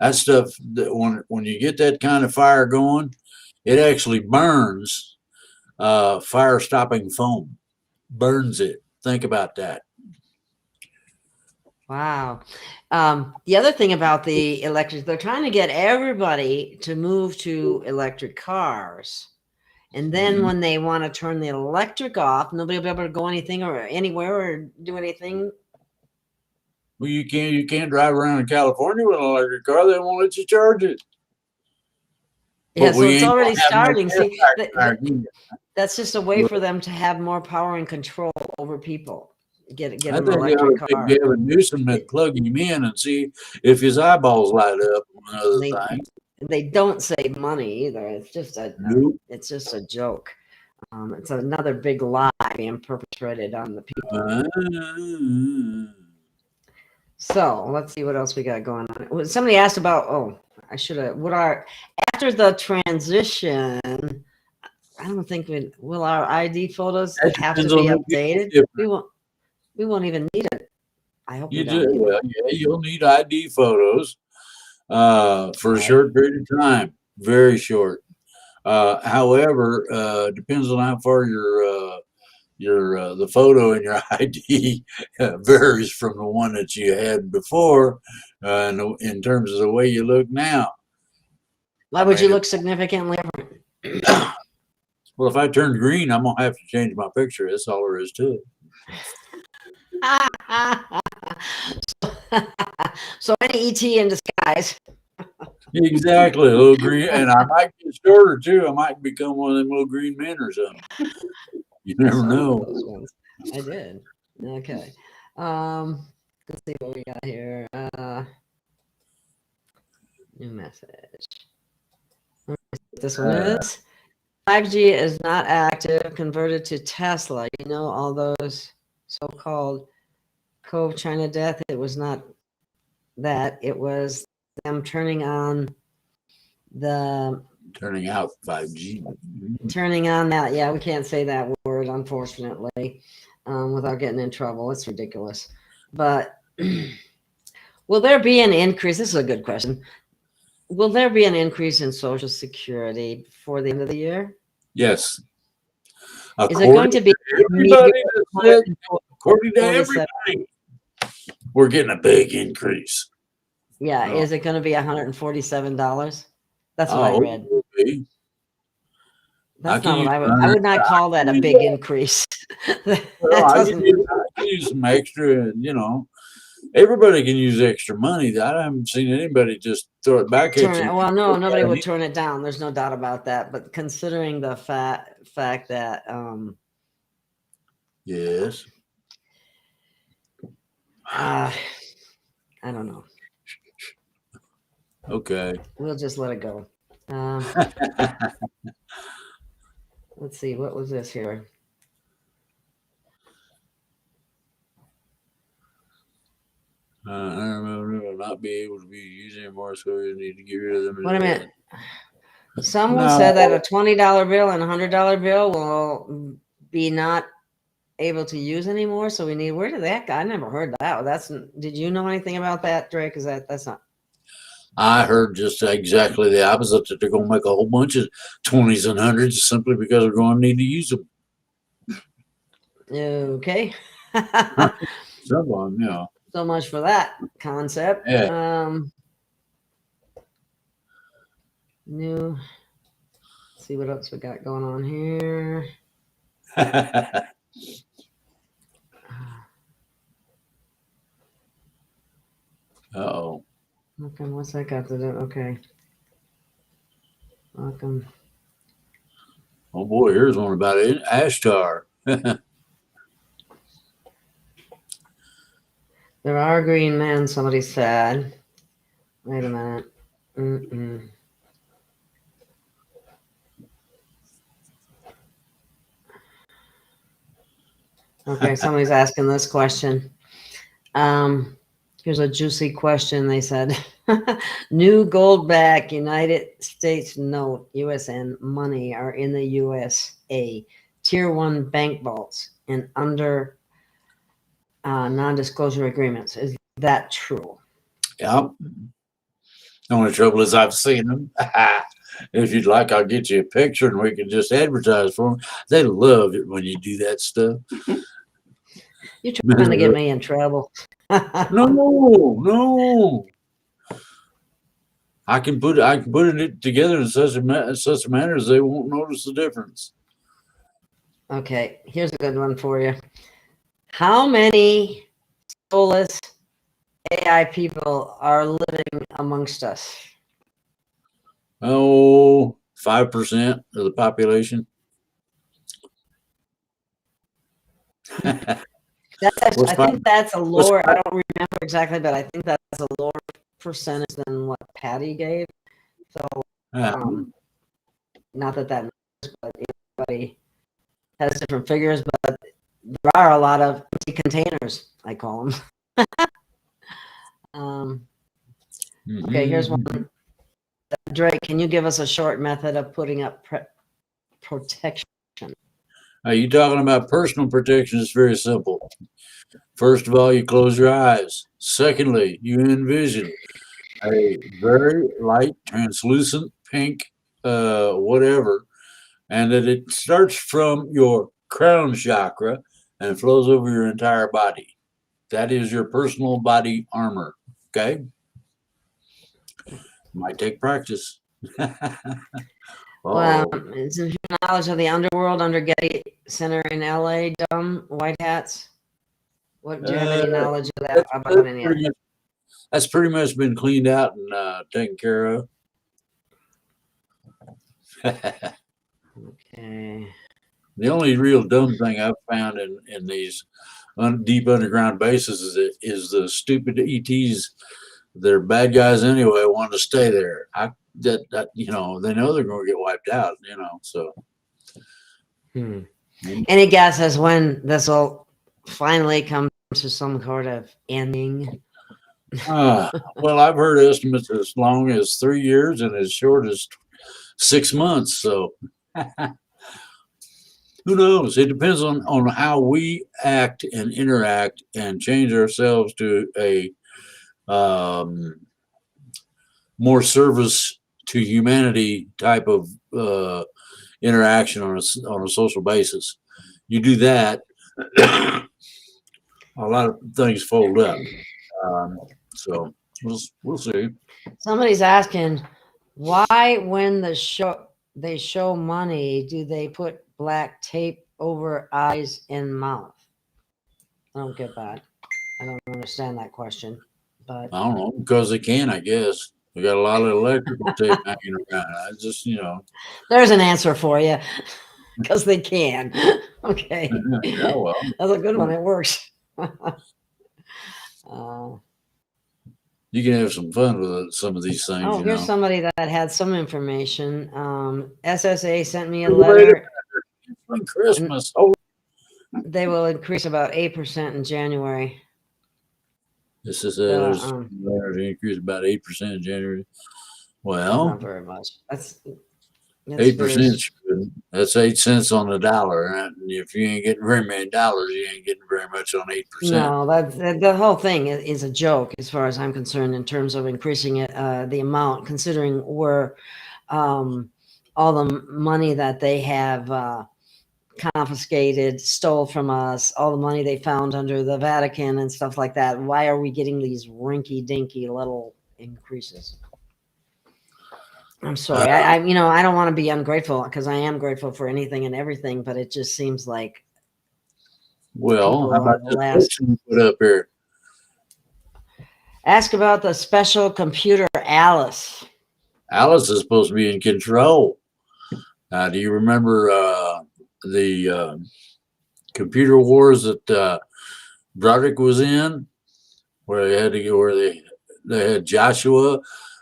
That stuff, when you get that kind of fire going, it actually burns fire stopping foam. Burns it. Think about that. Wow. The other thing about the electric, they're trying to get everybody to move to electric cars. And then when they want to turn the electric off, nobody will be able to go anything or anywhere or do anything. Well, you can't drive around in California with an electric car. They won't let you charge it. Yeah, so it's already starting. See, that's just a way But for them to have more power and control over people. Get I an think electric car. Gavin Newsom and plug him in and see if his eyeballs light up on other things. They don't save money either. It's just it's just a joke. It's another big lie being perpetrated on the people. So let's see what else we got going on. Somebody asked about, after the transition, I don't think will our ID photos have to be updated? We won't even need it. I hope you do. Well, yeah, you'll need ID photos for a short period of time. Very short. However, depends on how far the photo in your ID varies from the one that you had before, in terms of the way you look now. Why would you look significantly different? Well, if I turn green, I'm gonna have to change my picture. That's all there is to it. So any ET in disguise. Exactly, a little green, and I might get shorter too. I might become one of them little green men or something. You never know. Those ones. I did. Okay. Let's see what we got here. New message. This one is 5G is not active, converted to Tesla. You know, all those so-called Cove China death, it was not that. It was them turning on turning out 5G. Turning on that. Yeah, we can't say that word, unfortunately, without getting in trouble. It's ridiculous. But will there be an increase? This is a good question. Will there be an increase in Social Security before the end of the year? Yes. Is it going to be according to everybody, we're getting a big increase. Yeah, is it going to be $147? That's what I read. That's not what I would not call that a big increase. Well, I can use some extra, everybody can use extra money. I haven't seen anybody just throw it back at you. Well, no, nobody would turn it down. There's no doubt about that. But considering the fact that yes, I don't know. Okay, we'll just let it go. Let's see, what was this here? I remember will not be able to be used anymore, so we need to get rid of them. Wait a minute. Someone said that a $20 bill and a $100 bill will be not able to use anymore. So we need. Where did that go? I never heard that. Did you know anything about that, Drake? Is that's not? I heard just exactly the opposite, that they're going to make a whole bunch of 20s and 100s simply because they're going to need to use them. Okay. Someone, yeah. So much for that concept. Yeah. Let's see what else we got going on here. Uh-oh. Welcome. What's that got to do? Okay. Welcome. Oh boy, here's one about Ashtar. There are green men, somebody said. Wait a minute. Okay, somebody's asking this question. Here's a juicy question. They said, new gold-backed United States note, USN money are in the USA Tier 1 bank vaults and under non-disclosure agreements. Is that true? Yep. The only trouble is I've seen them. If you'd like, I'll get you a picture and we can just advertise for them. They love it when you do that stuff. You're trying to get me in trouble. No. I can put it together in such a manner as they won't notice the difference. Okay, here's a good one for you. How many soulless AI people are living amongst us? Oh, 5% of the population. I think that's a lower. I don't remember exactly, but I think that's a lower percentage than what Patty gave. So, not that matters, but everybody has different figures. But there are a lot of empty containers, I call them. Okay, here's one. Drake, can you give us a short method of putting up protection? Are you talking about personal protection? It's very simple. First of all, you close your eyes. Secondly, you envision a very light, translucent pink whatever, and that it starts from your crown chakra and flows over your entire body. That is your personal body armor. Okay. Might take practice. Well, Oh, is your knowledge of the underworld under Getty Center in LA dumb? White hats? What do you have any knowledge of that about any of it? that's pretty much been cleaned out and taken care of. Okay. The only real dumb thing I've found in these deep underground bases is the stupid ETs. They're bad guys anyway, want to stay there. That they know they're going to get wiped out. So. Any guesses when this will finally come to some sort of ending? Well, I've heard estimates as long as 3 years and as short as 6 months. So who knows? It depends on how we act and interact and change ourselves to a more service to humanity type of interaction on a social basis. You do that, a lot of things fold up. So we'll see. Somebody's asking, why when they show money, do they put black tape over eyes and mouth? I don't get that. I don't understand that question. But I don't know, because they can, I guess. We got a lot of electrical tape hanging around. I just, there's an answer for you, because they can. Okay. Yeah, well, That's a good one. It works. You can have some fun with some of these things. Oh, here's somebody that had some information. SSA sent me a Wait letter. It's Christmas. Oh, They will increase about 8% in January. this is there's increase about 8% in January. Well, not very much. That's 8%. That's 8 cents on the dollar. And if you ain't getting very many dollars, you ain't getting very much on 8%. No, the whole thing is a joke as far as I'm concerned in terms of increasing it, the amount, considering where all the money that they have confiscated, stole from us, all the money they found under the Vatican and stuff like that. Why are we getting these rinky-dinky little increases? I'm sorry. I don't want to be ungrateful, because I am grateful for anything and everything, but it just seems like. Well, how about this question you put up here? Ask about the special computer, Alice. Alice is supposed to be in control. Do you remember the computer wars that Broderick was in, where they had Joshua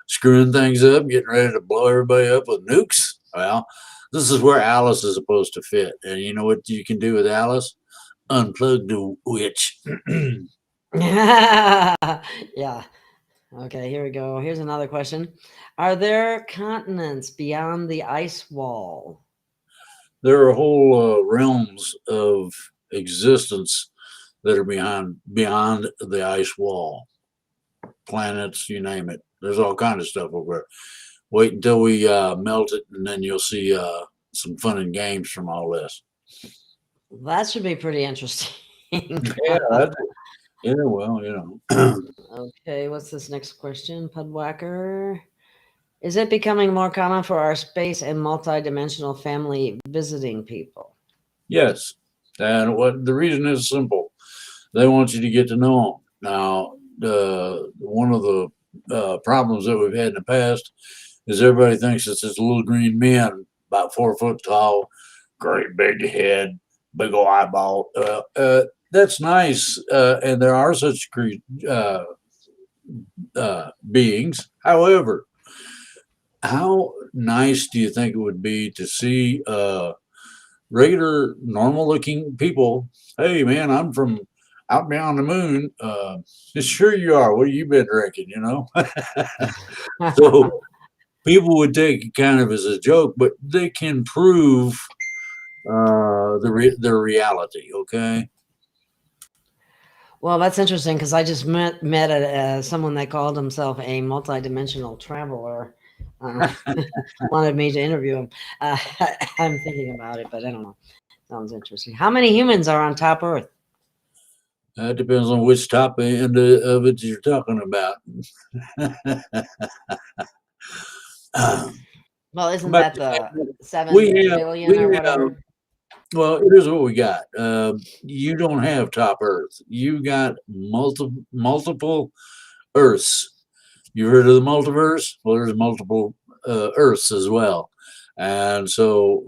screwing things up, getting ready to blow everybody up with nukes? Well, this is where Alice is supposed to fit. And you know what you can do with Alice? Unplug the witch. Yeah. Okay, here we go. Here's another question. Are there continents beyond the ice wall? There are whole realms of existence that are beyond the ice wall. Planets, you name it. There's all kinds of stuff over there. Wait until we melt it, and then you'll see some fun and games from all this. That should be pretty interesting. Yeah, well, Okay, what's this next question? Pudwhacker. Is it becoming more common for our space and multi-dimensional family visiting people? Yes. And the reason is simple. They want you to get to know them. Now, one of the problems that we've had in the past is everybody thinks it's this little green men, about 4 foot tall, great big head, big old eyeball. That's nice, and there are such beings. However, how nice do you think it would be to see regular, normal-looking people? Hey, man, I'm from out beyond the moon. Sure you are. What have you been drinking? So people would take it kind of as a joke, but they can prove their reality. Okay. Well, that's interesting, because I just met someone that called himself a multi-dimensional traveler, wanted me to interview him. I'm thinking about it, but I don't know. Sounds interesting. How many humans are on top Earth? That depends on which top end of it you're talking about. Well, isn't But that the 7 we have, billion or we have, whatever? well, here's what we got. You don't have top Earth. You got multiple Earths. You heard of the multiverse? Well, there's multiple Earths as well. And so,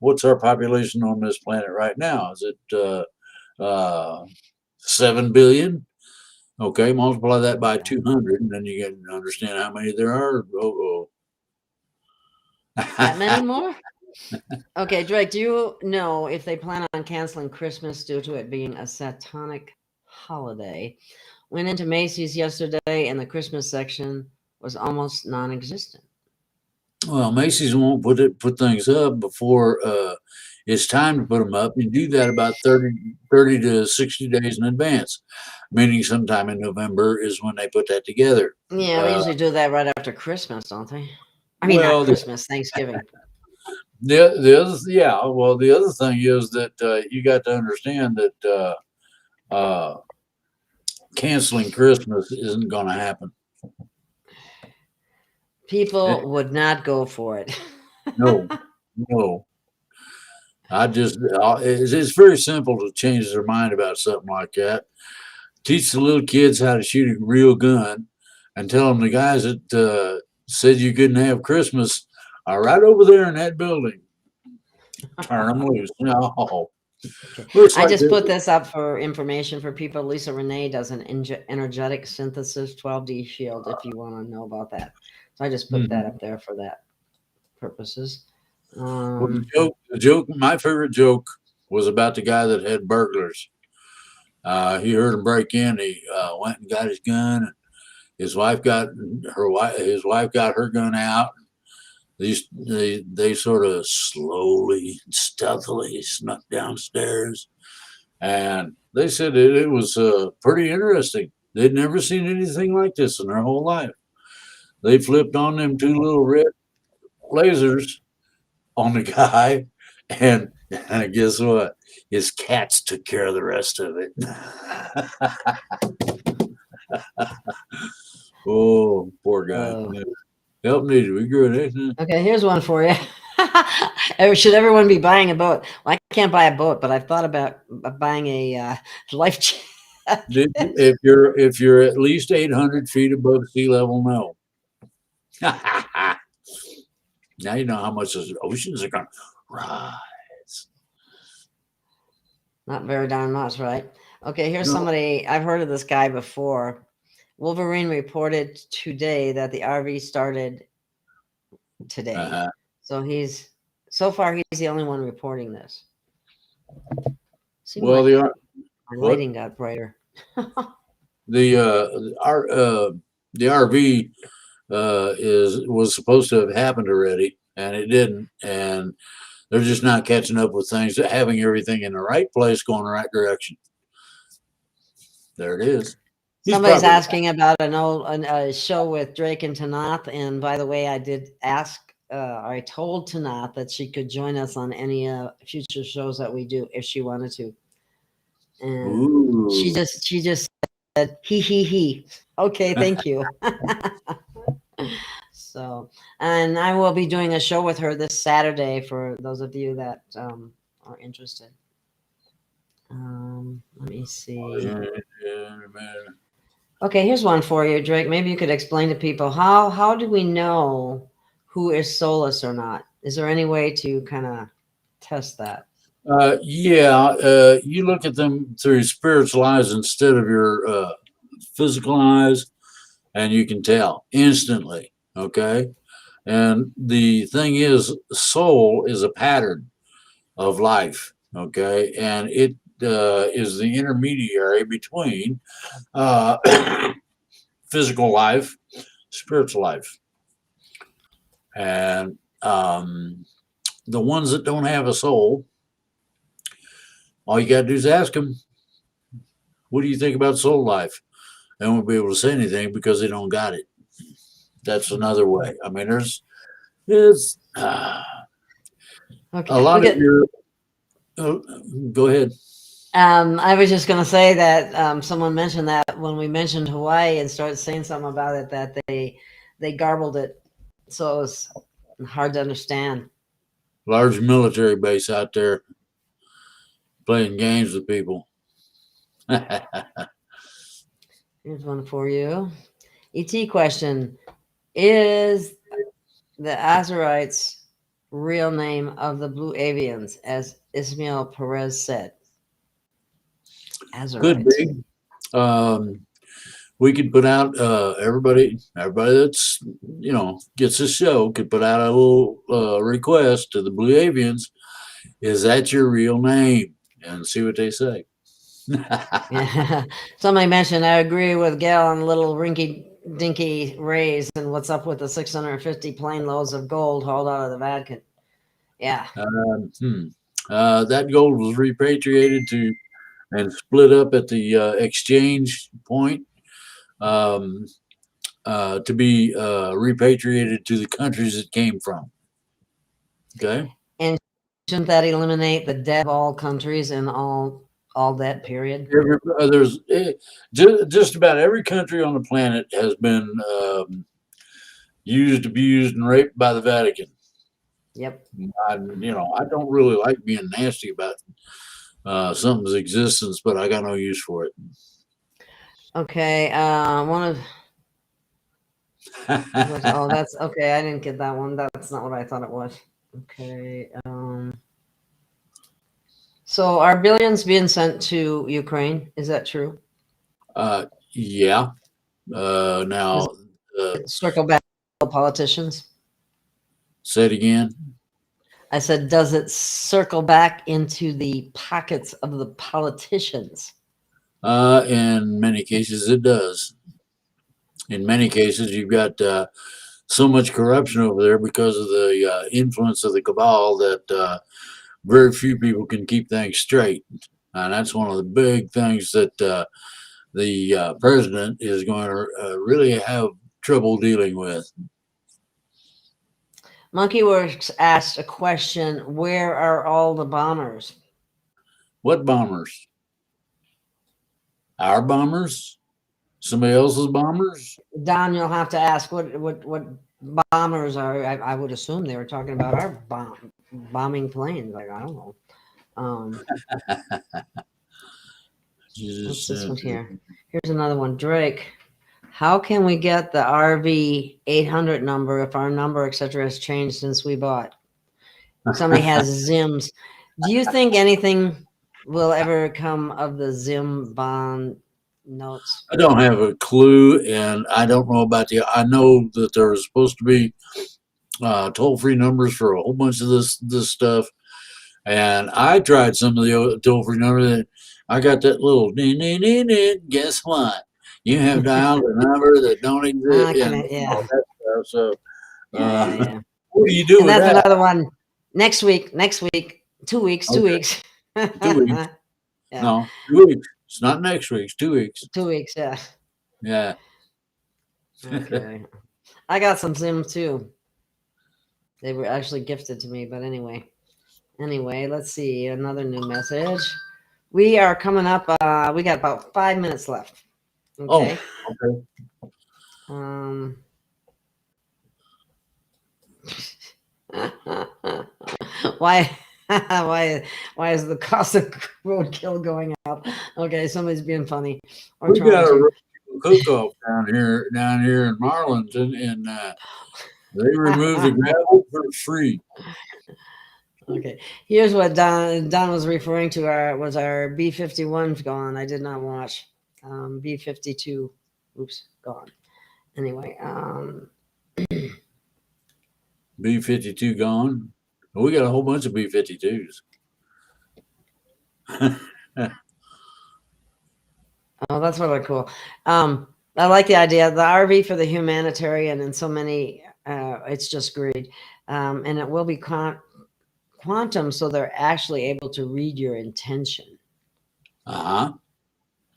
what's our population on this planet right now? Is it 7 billion? Okay, multiply that by 200, and then you get to understand how many there are. That many more? Okay, Drake, do you know if they plan on canceling Christmas due to it being a satanic holiday? Went into Macy's yesterday and the Christmas section was almost non-existent. Well, Macy's won't put things up before it's time to put them up. You do that about 30 to 60 days in advance, meaning sometime in November is when they put that together. Yeah, they usually do that right after Christmas, don't they? I mean, Well, not Christmas, Thanksgiving. the other, yeah. Well, the other thing is that you got to understand that canceling Christmas isn't going to happen. People would not go for it. No, no. It's very simple to change their mind about something like that. Teach the little kids how to shoot a real gun and tell them the guys that said you couldn't have Christmas are right over there in that building. Turn them loose. No. Okay. I just put this up for information for people. Lisa Renee does an energetic synthesis 12D shield if you want to know about that. So I just put that up there for that purposes. Well, the joke, my favorite joke was about the guy that had burglars. He heard them break in. He went and got his gun. And his wife got her gun out. They sort of slowly, stealthily snuck downstairs, and they said it was pretty interesting. They'd never seen anything like this in their whole life. They flipped on them 2 little red lasers on the guy, and guess what? His cats took care of the rest of it. Oh, poor guy. Help needed. We grew it. Okay, here's one for you. Should everyone be buying a boat? Well, I can't buy a boat, but I've thought about buying a life jacket. If you're at least 800 feet above sea level, no. Now you know how much those oceans are going to rise. Not very darn much, right? Okay, here's somebody. I've heard of this guy before. Wolverine reported today that the RV started today. So so far he's the only one reporting this. Well, like our lighting got brighter. The RV was supposed to have happened already, and it didn't, and they're just not catching up with things, having everything in the right place, going the right direction. There it is. Somebody's asking about an old show with Drake and Tanath, and by the way, I did ask. I told Tanath that she could join us on any future shows that we do if she wanted to, and she just said he. Okay, thank you. So, and I will be doing a show with her this Saturday for those of you that are interested. Let me see. Okay, here's one for you, Drake. Maybe you could explain to people how do we know who is soulless or not? Is there any way to kind of test that? You look at them through spiritual eyes instead of your physical eyes, and you can tell instantly. Okay, and the thing is, soul is a pattern of life. Okay, and it is the intermediary between physical life, spiritual life, and the ones that don't have a soul, all you got to do is ask them, what do you think about soul life? They won't be able to say anything because they don't got it. That's another way. I mean, it's Okay. a lot of your. Go ahead. I was just going to say that someone mentioned that when we mentioned Hawaii and started saying something about it, that they garbled it, so it was hard to understand. Large military base out there playing games with people. Here's one for you. ET question: is the Azurites real name of the Blue Avians, as Ismail Perez said? Could Azurites. be. We could put out everybody that's gets this show could put out a little request to the Blue Avians. Is that your real name? And see what they say. Yeah. Somebody mentioned, I agree with Gail on little rinky dinky rays and what's up with the 650 plane loads of gold hauled out of the Vatican. Yeah. That gold was repatriated to and split up at the exchange point to be repatriated to the countries it came from. Okay. And shouldn't that eliminate the debt of all countries and all debt, period? There's just about every country on the planet has been used, abused, and raped by the Vatican. Yep. I don't really like being nasty about something's existence, but I got no use for it. Okay. Oh, that's okay. I didn't get that one. That's not what I thought it was. Okay. So are billions being sent to Ukraine? Is that true? Yeah. Now, Circle back to politicians. say it again. I said, does it circle back into the pockets of the politicians? In many cases, it does. In many cases, you've got so much corruption over there because of the influence of the cabal that very few people can keep things straight. And that's one of the big things that the president is going to really have trouble dealing with. Monkeyworks asked a question, where are all the bombers? What bombers? Our bombers? Somebody else's bombers? Don, you'll have to ask what bombers are. I would assume they were talking about our bombing planes. Like, I don't know. What's this one here? Here's another one. Drake, how can we get the RV 800 number if our number, etc., has changed since we bought? Somebody has Zims. Do you think anything will ever come of the Zim bond notes? I don't have a clue, and I don't know about I know that there was supposed to be toll-free numbers for a whole bunch of this stuff, and I tried some of the toll-free numbers, and I got that little ding, ding, ding, ding. Guess what? You have dialed a number that don't exist. Yeah. All that stuff. So, Yeah. what do you do And with that's that? another one. Next week. 2 weeks. 2 weeks. 2 weeks. Yeah. No, 2 weeks. It's not next week. It's 2 weeks. 2 weeks. Yeah. Yeah. Okay. I got some Zims too. They were actually gifted to me, but anyway, let's see another new message. We are coming up. We got about 5 minutes left. Okay. Oh, okay. Why is the cost of roadkill going up? Okay, somebody's being funny. Or we got to. a cook-off down here in Marlington, and they remove the gravel for free. Okay, here's what Don was referring to. Was our B-51 gone? I did not watch. B-52, oops, gone. Anyway, B-52 gone. We got a whole bunch of B-52s. Oh, that's really cool. I like the idea. The RV for the humanitarian, and so many. It's just greed, and it will be quantum, so they're actually able to read your intention. Uh-huh.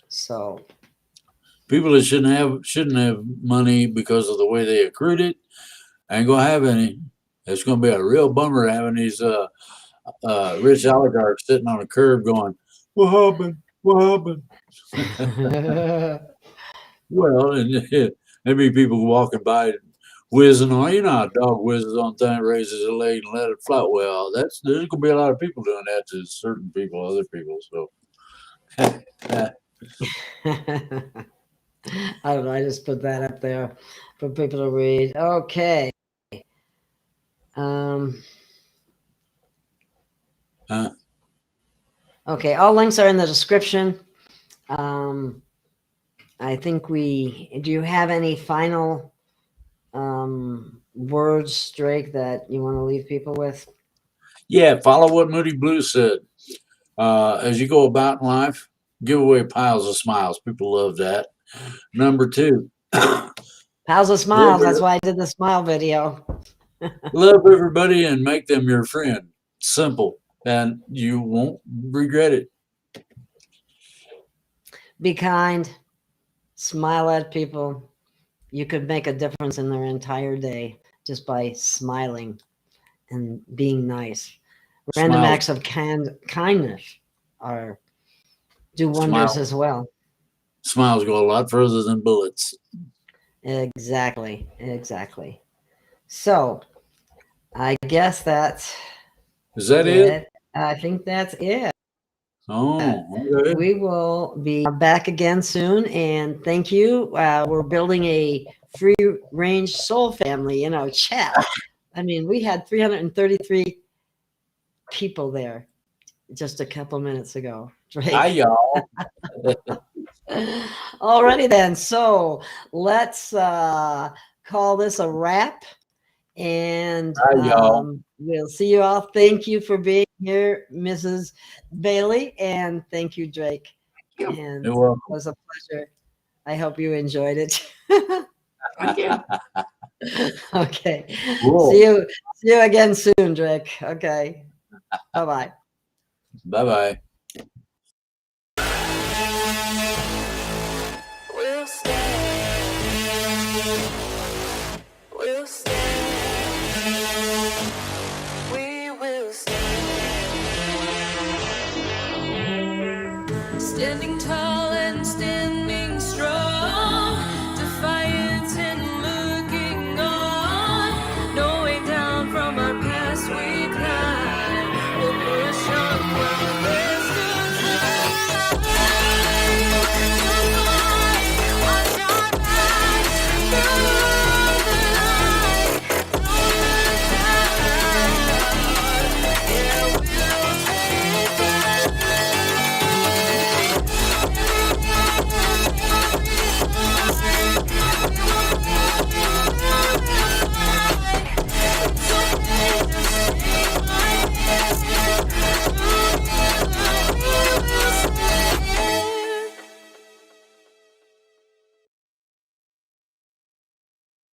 So People that shouldn't have money because of the way they accrued it ain't gonna have any. It's gonna be a real bummer having these rich oligarchs sitting on a curb going, "What happened? What happened?" Well, and maybe people walking by whizzing on. You know how a dog whizzes on thing, raises a leg and let it float. Well, there's gonna be a lot of people doing that to certain people, other people. So. I don't know. I just put that up there for people to read. Okay. Okay. All links are in the description. I think do you have any final words, Drake, that you want to leave people with? Yeah, follow what Moody Blue said. As you go about in life, give away piles of smiles. People love that. Number 2, Piles of smiles. That's why I did the smile video. love everybody and make them your friend. Simple, and you won't regret it. Be kind. Smile at people. You could make a difference in their entire day just by smiling and being nice. Random acts of kindness do wonders as well. Smiles go a lot further than bullets. Exactly. So I guess Is that it? I think that's it. Oh, okay. We will be back again soon, and thank you. We're building a free range soul family in our chat. I mean, we had 333 people there just a couple minutes ago. Hi, y'all. Alrighty then. So let's call this a wrap. And we'll see you all. Thank you for being here, Mrs. Bailey. And thank you, Drake. And it was a pleasure. I hope you enjoyed it. Thank you. Okay. Cool. See you again soon, Drake. Okay. Bye-bye. Bye-bye. We'll stay. We will stay. Standing tall.